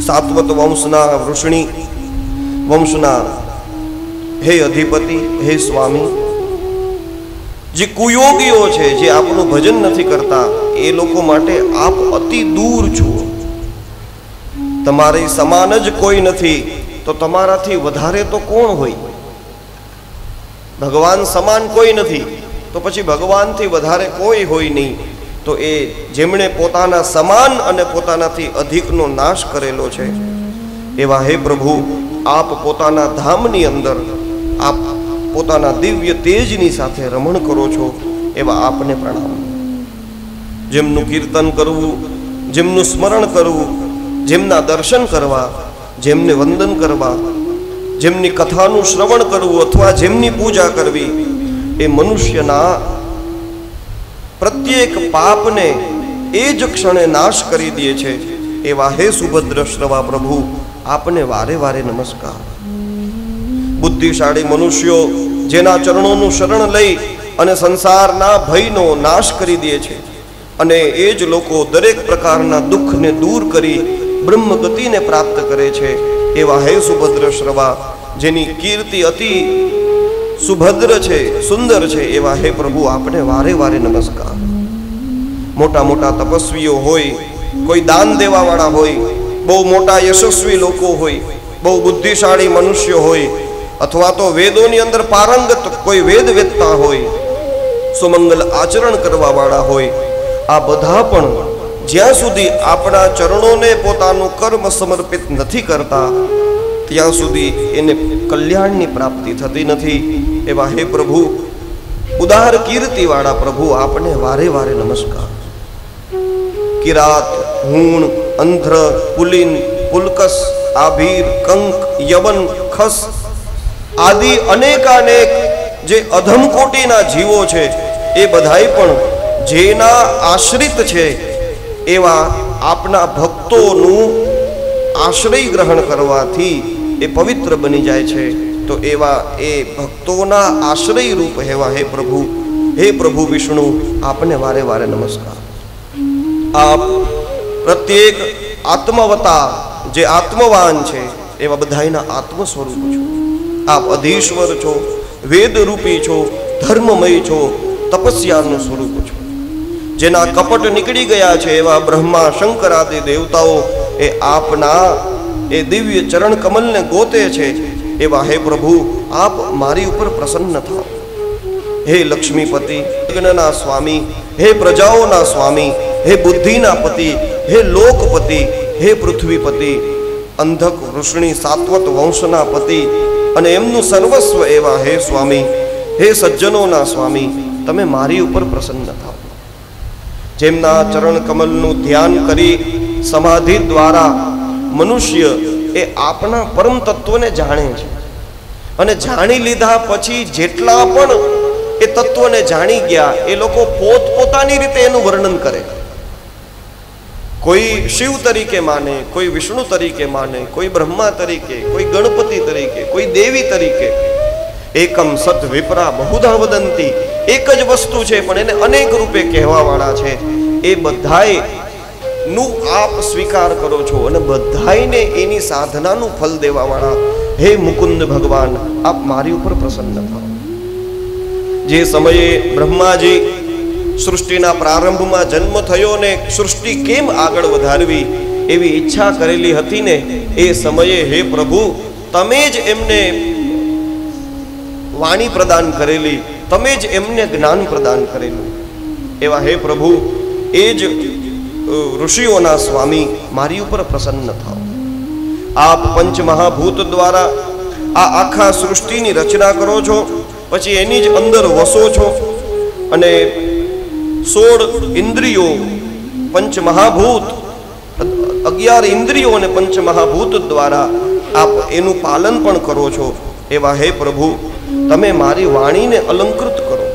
E: સાત્વત વંશના વૃષણી વંશના હે અધિપતિ, હે સ્વામી, જે કુયોગીઓ છે, જે આપનું ભજન નથી કરતા, એ લોકો માટે આપ અતિ દૂર છો. તમારી સમાન જ કોઈ નથી તો તમારાથી વધારે તો કોણ હોય? ભગવાન સમાન કોઈ નથી તો પછી ભગવાનથી વધારે કોઈ હોય નહીં. તો એ જેમણે પોતાના સમાન અને પોતાનાથી અધિકનો નાશ કરેલો છે એવા હે પ્રભુ, આપ પોતાના ધામની અંદર આપ પોતાના દિવ્ય તેજની સાથે રમણ કરો છો એવા આપને પ્રણામ. જેમનું કીર્તન કરવું, જેમનું સ્મરણ કરવું, જેમના દર્શન કરવા, જેમને વંદન કરવા, જેમની કથાનું શ્રવણ કરવું અથવા જેમની પૂજા કરવી, એ મનુષ્યના પ્રત્યેક પાપને એ જ ક્ષણે નાશ કરી દે છે એવા હે સુભદ્ર શ્રવા પ્રભુ, આપને વારે વારે નમસ્કાર. બુદ્ધિશાળી મનુષ્યો જેના ચરણોનું શરણ લઈ અને સંસારના ભયનો નાશ કરી દે છે, અને એ જ લોકો દરેક પ્રકારના દુઃખને દૂર કરી બ્રહ્મ ગતિને પ્રાપ્ત કરે છે એવા હે સુભદ્ર શ્રવા, જેની કીર્તિ અતિ સુભદ્ર છે, સુંદર છે, એવા હે પ્રભુ આપને વારે વારે નમસ્કાર. મોટા મોટા તપસ્વીઓ હોય, કોઈ દાન દેવા વાળા હોય, બહુ મોટા યશસ્વી લોકો હોય, બહુ બુદ્ધિશાળી મનુષ્ય હોય, અથવા તો વેદોની અંદર પારંગત કોઈ વેદ વેદતા હોય, સુમંગલ આચરણ કરવા વાળા હોય, આ બધા પણ જ્યાં સુધી આપણા ચરણોને પોતાનું કર્મ સમર્પિત નથી કરતા ત્યાં સુધી એને કલ્યાણની પ્રાપ્તિ થતી નથી. એવા હે પ્રભુ, ઉદાર કીર્તિ વાળા પ્રભુ આપને વારે વારે નમસ્કાર. કિરાત, હૂણ, અંધ્ર, પુલિન, પુલકસ, આભીર, કંક, યવન, ખસ આદિ અનેકાનેક જે અધમ કોટીના જીવો છે એ બધાય પણ જેના આશ્રિત છે એવા આપના ભક્તોનું આશ્રય ગ્રહણ કરવાથી એ પવિત્ર બની જાય છે. તો એવા એ ભક્તોના આશ્રય રૂપ એવા હે પ્રભુ વિષ્ણુ આપને વારે વારે નમસ્કાર. આપ પ્રત્યેક આત્મવતા જે આત્મવાન છે એવા બધાયના આત્મ સ્વરૂપ છો. આપ અધીશ્વર છો, વેદ રૂપી છો, ધર્મમય છો, તપસ્યાનું સ્વરૂપ છો. જેના કપટ નીકળી ગયા છે એવા બ્રહ્મા, શંકર આદિ દેવતાઓ એ આપના એ દિવ્ય ચરણ કમલને ગોતે છે. એવા હે પ્રભુ, આપ મારી ઉપર પ્રસન્ન થાઓ. હે લક્ષ્મીપતિ, યજ્ઞના સ્વામી, હે પ્રજાઓના સ્વામી, હે બુદ્ધિના પતિ, હે લોકપતિ, હે પૃથ્વીપતિ, અંધક ઋષિણી સાત્વત વંશના પતિ અને એમનું સર્વસ્વ એવા હે સ્વામી, હે સજ્જનોના સ્વામી, તમે મારી ઉપર પ્રસન્ન થાઓ. જેમના ચરણ કમલનું ધ્યાન કરી સમાધિ દ્વારા મનુષ્ય એ આપના પરમ તત્વને જાણે છે અને જાણી લીધા પછી જેટલા પણ એ તત્વને જાણી ગયા એ લોકો પોતપોતાની રીતે એનું વર્ણન કરે. કોઈ શિવ તરીકે માને, કોઈ વિષ્ણુ તરીકે માને, કોઈ બ્રહ્મા તરીકે, કોઈ ગણપતિ તરીકે, કોઈ દેવી તરીકે. એકમ સત વિપરા બહુધા વદંતી, એક જ વસ્તુ છે પણ એને અનેક રૂપે કહેવા વાળા છે. એ બધાય નું આપ સ્વીકાર કરો છો અને બધાયને એની સાધનાનું ફલ દેવા વાળા હે મુકુંદ ભગવાન, આપ મારી ઉપર પ્રસન્ન થાઓ. જે સમયે બ્રહ્માજી સૃષ્ટિના પ્રારંભમાં જન્મ થયો ને સૃષ્ટિ કેમ આગળ વધારવી એવી ઈચ્છા કરેલી હતી ને, એ સમયે હે પ્રભુ તમે જ એમને વાણી પ્રદાન કરેલી, તમે જ એમને જ્ઞાન પ્રદાન કરેલું. એવા હે પ્રભુ, એ જ ઋષિઓના સ્વામી મારી ઉપર પ્રસન્ન થાઓ. આપ પંચ મહાભૂત દ્વારા આ આખા સૃષ્ટિની રચના કરો છો, પછી એની જ અંદર વસો છો અને 16 ઇન્દ્રિયો પંચ મહાભૂત 11 ઇન્દ્રિયો અને પંચ મહાભૂત દ્વારા આપ એનું પાલન પણ કરો છો. એવા હે પ્રભુ, તમે મારી વાણીને અલંકૃત કરો.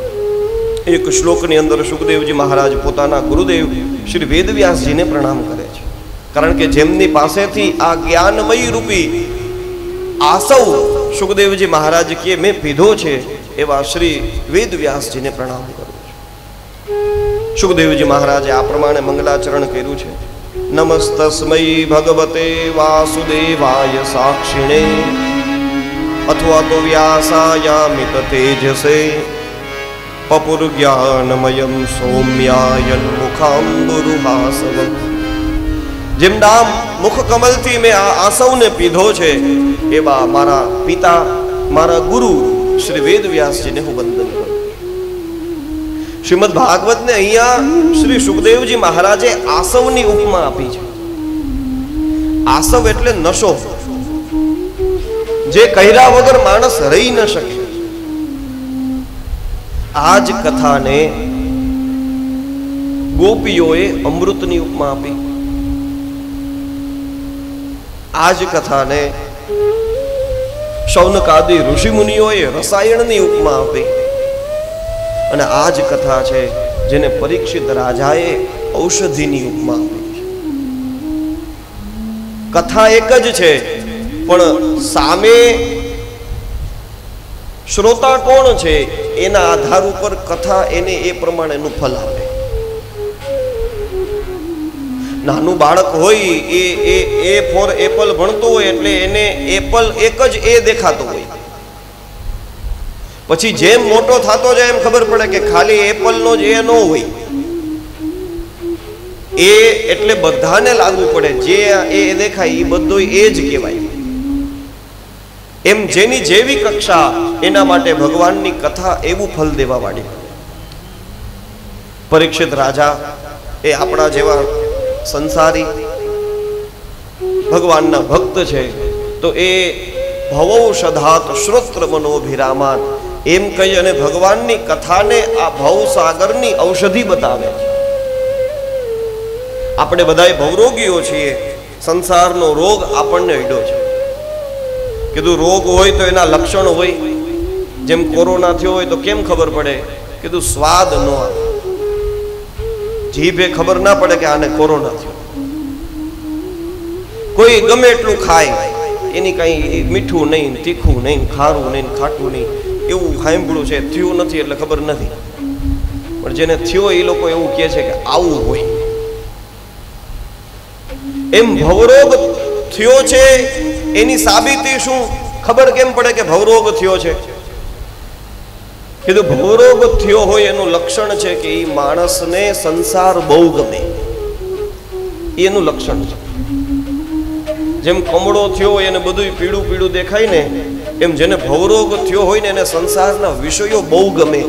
E: એક શ્લોકની અંદર સુખદેવજી મહારાજ પોતાના ગુરુદેવ શ્રી વેદવ્યાસજીને પ્રણામ કરે છે. કારણ કે જેમની પાસેથી આ જ્ઞાનમય રૂપી આસવ સુખદેવજી મહારાજ કે મેં પીધો છે, એવા શ્રી વેદવ્યાસજીને પ્રણામ કરું છું. સુખદેવજી મહારાજે આ પ્રમાણે મંગલાચરણ કર્યું છે. નમસ્તસ્મૈ ભગવતે વાસુદેવાય સાક્ષિણે અથવા તો વ્યાસાયામિત તેજસે પપુર્જ્ઞાનમયમ સૌમ્યાયન મુખાંબુરુહાસવમ. જેમ નામ મુખ કમલથી મેં આ આસવને પીધો છે એવા મારા પિતા, મારા ગુરુ શ્રી વેદવ્યાસજીને હું વંદન કરું. શ્રીમદ ભાગવતને અહીંયા શ્રી સુખદેવજી મહારાજે આસવની ઉપમા આપી છે. આસવ એટલે નશો, જે કહ્યા વગર માણસ રહી ન શકે. આ જ કથાને ગોપીઓએ અમૃતની ઉપમા આપી. આ જ કથાને શૌનકાદી ઋષિ મુનિઓએ રસાયણની ઉપમા આપી. અને આ જ કથા છે જેને પરીક્ષિત રાજાએ ઔષધિની ઉપમા આપી છે. કથા એક જ છે, પણ સામે શ્રોતા કોણ છે એના આધાર ઉપર કથા એને એ પ્રમાણેનું ફલ આપે. નાનું બાળક હોય એ ફોર એપલ ભણતો હોય એટલે એને એપલ એક જ એ દેખાતો હોય. પછી જેમ મોટો થતો જાય એમ ખબર પડે કે ખાલી એપલનો જ એ ન હોય. એ એટલે બધાને લાગુ પડે જે એ દેખાય એ બધું એ જ કહેવાય. એમ જેની જેવી કક્ષા એના માટે ભગવાનની કથા એવું ફલ દેવા વાળી. પરીક્ષિત રાજા એ આપણા જેવા સંસારી ભગવાનના ભક્ત છે, તો એ ભવૌષધાત શ્રોત્ર મનોભિરામાન એમ કહી અને ભગવાનની કથાને આ ભવસાગરની ઔષધિ બતાવે છે. આપણે બધા ભવરોગીઓ છીએ. સંસારનો રોગ આપણને અડ્યો છે. કીધું રોગ હોય તો એના લક્ષણ હોય. જેમ કોરોના થયો હોય તો કેમ ખબર પડે? કીધું સ્વાદ ન આવે, જીભે ખબર ના પડે કે આને કોરોના થયો. કોઈ ગમે એટલું ખાય, એની કઈ મીઠું નહીં, તીખું નહીં, ખારું નહીં, ખાટું નહીં, એવું સાંભળ્યું છે. થયું નથી એટલે ખબર નથી, પણ જેને થયો એ લોકો એવું કહે છે કે આવું હોય. એમ ભવરોગ થયો છે એની સાબિતી શું? ખબર કેમ પડે કે ભવરોગ થયો છે? કીધું ભવરોગ થયો હોય એનું લક્ષણ છે કે એ માણસને સંસાર બહુ ગમે, એનું લક્ષણ છે. જેમ કમળો થયો હોય એને બધું પીળું પીળું દેખાય ને, એમ જેને ભવરોગ થયો હોય ને એને સંસારના વિષયો બહુ ગમે,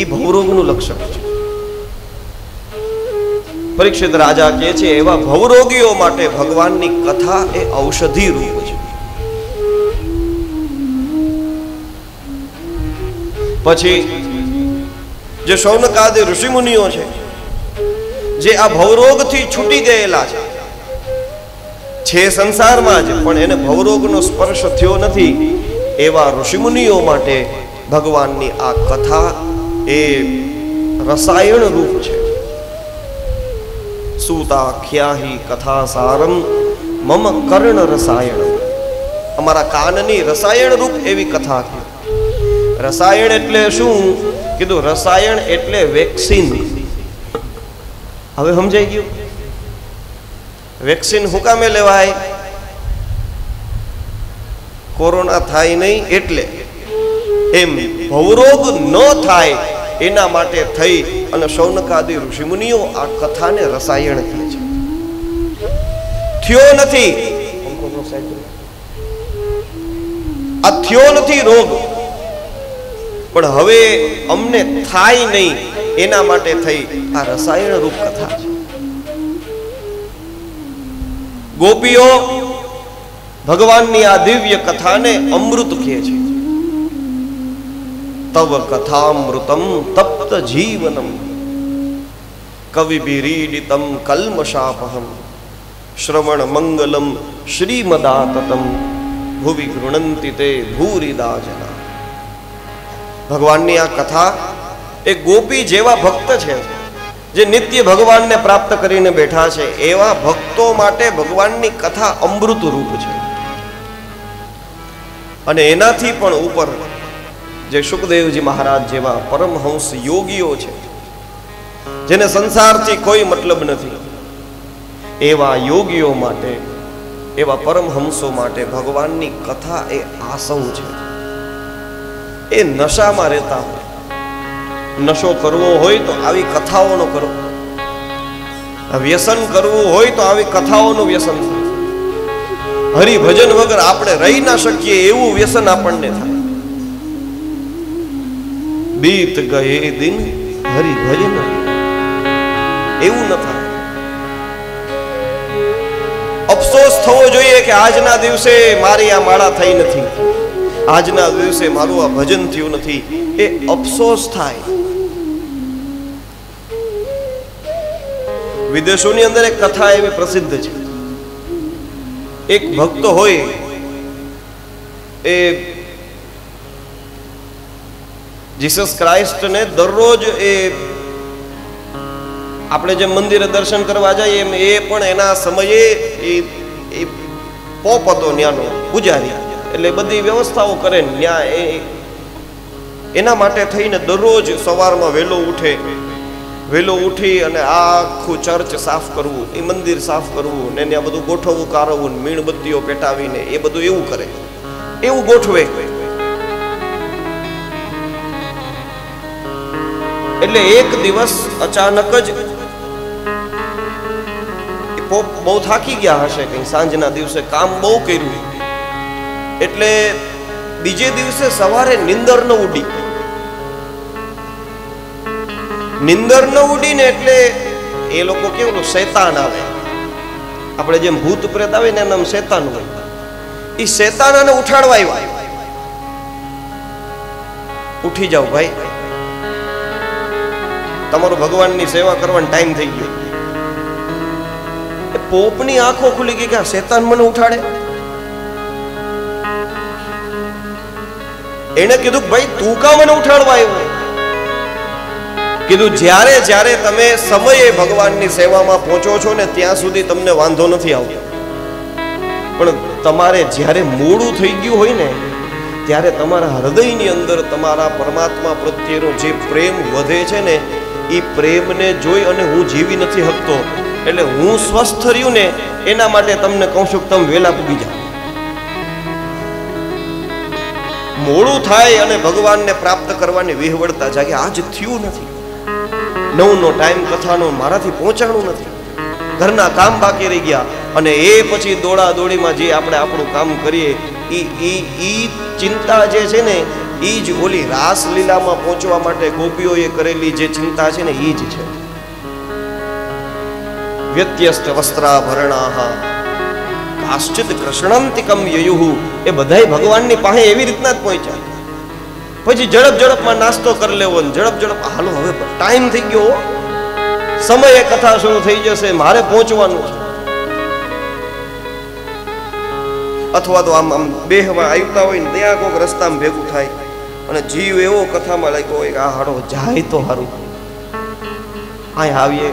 E: એ ભવરોગનું લક્ષણ છે. પરીક્ષિત રાજા કહે છે એવા ભવરોગીઓ માટે ભગવાનની કથા એ ઔષધિ રૂપ છે. પછી જે શૌનકાદી ઋષિમુનિઓ છે, જે આ ભવરોગથી છૂટી ગયેલા છે સંસારમાં જ, પણ એને ભવરોગનો સ્પર્શ થયો નથી, એવા ઋષિમુનિઓ માટે ભગવાનની આ કથા એ રસાયણ રૂપ છે. સૂતાખ્યાહી કથા સારમ મમ કર્ણ રસાયણ. અમારા કાનની રસાયણ રૂપ એવી કથા છે. રસાયણ એટલે શું? કીધું રસાયણ એટલે વેક્સિન. હવે સમજાઈ ગયું? વેક્સિન હું કામે લેવાય? કોરોના થાય નહીં એટલે. એમ ભવરોગ ન થાય એના માટે થઈ અને શૌનકાદી ઋષિમુનિઓ આ કથાને રસાયણ કહે છે. થયો નથી, આ થયો નથી રોગ, પણ હવે અમને થાય નહીં એના માટે થઈ આ રસાયણ રૂપ કથા છે. ગોપીઓ ભગવાનની આ દિવ્ય કથાને અમૃત કહે છે. તવ કથામૃતમ તપ્ત જીવનમ કવિભિરીડિતમ કલ્મષાપહમ શ્રવણ મંગલમ શ્રીમદાતતમ ભુવિ ગૃણંતિ તે ભૂરિદા જના. ભગવાનની આ કથા એ ગોપી જેવા ભક્ત છે જે નિત્ય ભગવાનને પ્રાપ્ત કરીને બેઠા છે, એવા ભક્તો માટે ભગવાનની કથા અમૃત રૂપ છે. અને એનાથી પણ ઉપર જે સુખદેવજી મહારાજ જેવા પરમહંસ યોગીઓ છે, જેને સંસારથી કોઈ મતલબ નથી, એવા યોગીઓ માટે, એવા પરમહંસો માટે ભગવાનની કથા એ આસવ છે. એ નશામાં રહેતા હોય, નશો કરવો હોય તો આવી કથાઓનો કરો, વ્યસન કરવું હોય તો આવી કથાઓનું વ્યસન થાય. હરિભજન વગર આપણે રહી ના શકીએ એવું વ્યસન આપણને થાય. બીત ગયે દિન હરિભજન એવું ન થાય. અફસોસ થવો જોઈએ કે આજના દિવસે મારી આ માળા થઈ નથી, આજના દિવસે મારું આ ભજન થયું નથી, એ અફસોસ થાય. વિદેશોની અંદર એક કથા એવી પ્રસિદ્ધ છે. એક ભક્ત હોય, એ જીસસ ક્રાઇસ્ટને દરરોજ એ આપણે જેમ મંદિરે દર્શન કરવા જઈએ એમ એ પણ એના સમયે એ પોપ હતો ન્યાનો પૂજારી, એટલે બધી વ્યવસ્થાઓ કરે ન્યા. એના માટે થઈને દરરોજ સવારમાં વહેલો ઉઠે, વહેલો ઉઠી અને આખું ચર્ચ સાફ કરવું, એ મંદિર સાફ કરવું ને ત્યાં બધું ગોઠવવું, કારવવું, મીણબત્તીઓ પેટાવીને એ બધું એવું કરે, એવું ગોઠવે. એટલે એક દિવસ અચાનક જ પોપ બહુ થાકી ગયા હશે, કઈ સાંજના દિવસે કામ બહુ કર્યું, એટલે બીજે દિવસે સવારે નિંદર ન ઉડી. નિંદર ન ઉડી ને એટલે એ લોકો કેવું શૈતાન આવે, આપણે જેમ ભૂત પ્રેત આવે ને એમ શૈતાન હોય. એ શૈતાનને ઉઠાડવા આવ્યા. ઉઠી જાઓ ભાઈ, તમારો ભગવાનની સેવા કરવાનો ટાઈમ થઈ ગયો. પોપની આંખો ખુલી ગઈ કે આ શૈતાન મને ઉઠાડે. એને કીધું ભાઈ તું કા મને ઉઠાડવા આવ્યો? કીધું જ્યારે જ્યારે તમે સમયે ભગવાનની સેવામાં પહોંચો છો ને ત્યાં સુધી તમને વાંધો નથી આવતો, પણ તમારે જ્યારે મોડું થઈ ગયું હોય ને ત્યારે તમારા હૃદયની અંદર તમારા પરમાત્મા પ્રત્યેનો જે પ્રેમ વધે છે ને, એ પ્રેમને જોઈ અને હું જીવી નથી શકતો, એટલે હું સ્વસ્થ રહ્યું ને એના માટે તમને કહું છું કે તમે વહેલા પૂગી જાઓ. મોડું થાય અને ભગવાનને પ્રાપ્ત કરવાની વિહવળતા જાગે. આજ થયું નથી, 9નો ટાઈમ કથાનો મારાથી પહોંચાણું નથી, ઘરના કામ બાકી રહી ગયા, અને એ પછી દોડા દોડીમાં જે આપણે આપણું કામ કરીએ ઈ ચિંતા જે છે ને એ જ ઓલી રાસલીલામાં પહોંચવા માટે ગોપીઓએ કરેલી જે ચિંતા છે ને એ જ છે. વ્યત્યસ્ત વસ્ત્રાભરણાહ કાશ્ચિત કૃષ્ણંતિકમ યયુઃ, એ બધાય ભગવાનની પાસે એવી રીતના જ પહોંચ્યા. પછી ઝડપમાં નાસ્તો કરી લેવો, ઝડપ હાલો હવે ટાઈમ થઈ ગયો, સમયે કથા શરૂ થઈ જશે, મારે પહોંચવાનું છે. અથવા તો આમ બેહવા આવતા હોય ને ત્યાં કોઈક રસ્તામાં ભેગું થાય અને જીવ એવો કથામાં લાગ્યો હોય કે આ હાડો જાય તો સારું, અહીં આવીએ.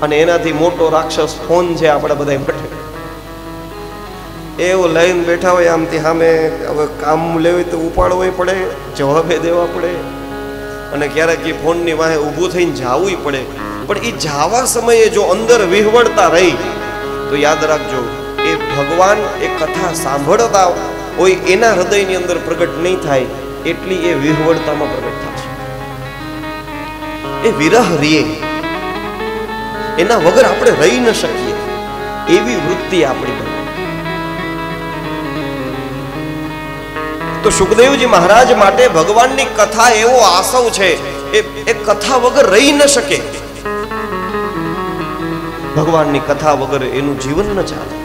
E: અને એનાથી મોટો રાક્ષસ ફોન છે આપણે બધા બેઠે, એવો લઈને બેઠા હોય, આમથી સામે હવે કામ લેવું તો ઉપાડવું પડે, જવાબે દેવા પડે, અને ક્યારેક એ ફોનની વાહે ઊભું થઈને જાવું પડે. પણ એ જાવા સમયે જો અંદર વિહવળતા રહી તો યાદ રાખજો, એ ભગવાન એ કથા સાંભળતા હોય એના હૃદયની અંદર પ્રગટ નહીં થાય, એટલી એ વિહવળતામાં પ્રગટ થશે. એ વિરહ રીએ, એના વગર આપણે રહી ન શકીએ એવી વૃત્તિ આપણી બને. તો સુખદેવજી મહારાજ માટે ભગવાનની કથા એવો આસવ છે, એ કથા વગર રહી ન શકે. ભગવાનની કથા વગર એનું જીવન ન ચાલે.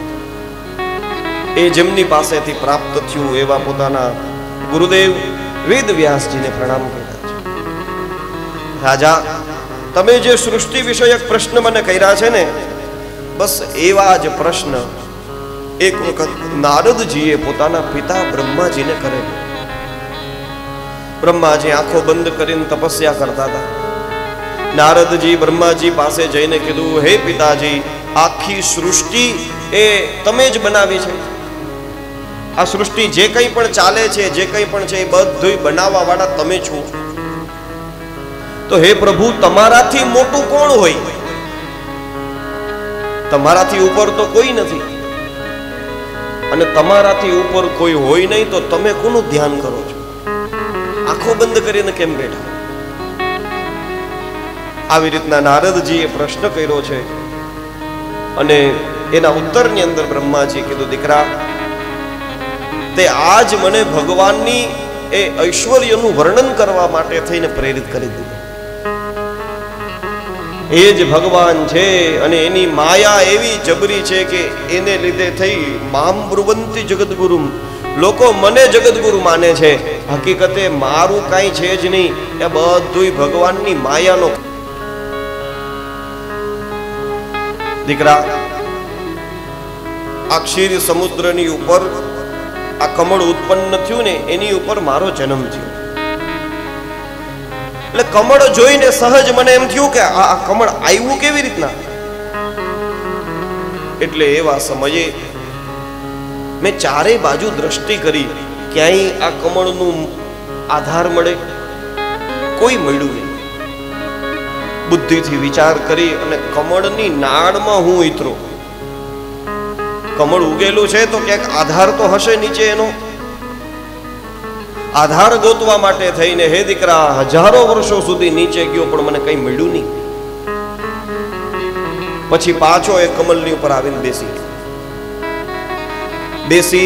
E: એ જેમની પાસેથી પ્રાપ્ત થયું એવા પોતાના ગુરુદેવ વેદ વ્યાસજીને પ્રણામ કર્યા છે. રાજા, તમે જે સૃષ્ટિ વિષયક પ્રશ્ન મને કર્યા છે ને, બસ એવા જ પ્રશ્ન એક વખત નારદજીએ પોતાના પિતા બ્રહ્માજીને કરેલો. બ્રહ્માજી આંખો બંધ કરીને તપસ્યા કરતા હતા. નારદજી બ્રહ્માજી પાસે જઈને કીધું, હે પિતાજી, આખી સૃષ્ટિ એ તમે જ બનાવી છે. આ સૃષ્ટિ જે કંઈ પણ ચાલે છે, જે કંઈ પણ છે, એ બધું બનાવવા વાળા તમે છો. તો હે પ્રભુ, તમારાથી મોટું કોણ હોય? તમારાથી ઉપર તો કોઈ નથી, અને તમારાથી ઉપર કોઈ હોય નહીં, તો તમે કોનું ધ્યાન કરો છો? આંખો બંધ કરીને કેમ બેઠા? આવી રીતના નારદજીએ પ્રશ્ન કર્યો છે, અને એના ઉત્તરની અંદર બ્રહ્માજી કીધું, દીકરા, તે આજ મને ભગવાનની એ ઐશ્વર્યનું વર્ણન કરવા માટે થઈને પ્રેરિત કરી દીધું. એ જ ભગવાન છે, અને એની માયા એવી જબરી છે કે એને લીધે થઈ મામ બ્રુવંતી જગદગુરુ, લોકો મને જગદગુરુ માને છે. હકીકતે મારું કાંઈ છે જ નહીં, એ બધું ભગવાનની માયાનો. દીકરા, આ ક્ષીર સમુદ્રની ઉપર આ કમળ ઉત્પન્ન થયું ને, એની ઉપર મારો જન્મ થયો. એટલે કમળ જોઈને સહજ મને એમ થયું કે આ કમળ આવ્યું કેવી રીતના. એટલે એવા સમયે મેં ચારે બાજુ દ્રષ્ટિ કરી, ક્યાંય આ કમળનું આધાર મળે, કોઈ મળ્યું નહીં. બુદ્ધિથી વિચાર કરી અને કમળની નાળમાં હું ઉતરો. કમળ ઉગેલું છે તો ક્યાંક આધાર તો હશે નીચે. એનો આધાર ગોતવા માટે થઈને હે દીકરા હજારો વર્ષો સુધી નીચે ગયો પણ મને કઈ મળ્યું નહીં. પછી પાછો એ કમલની ઉપર આવીને બેસી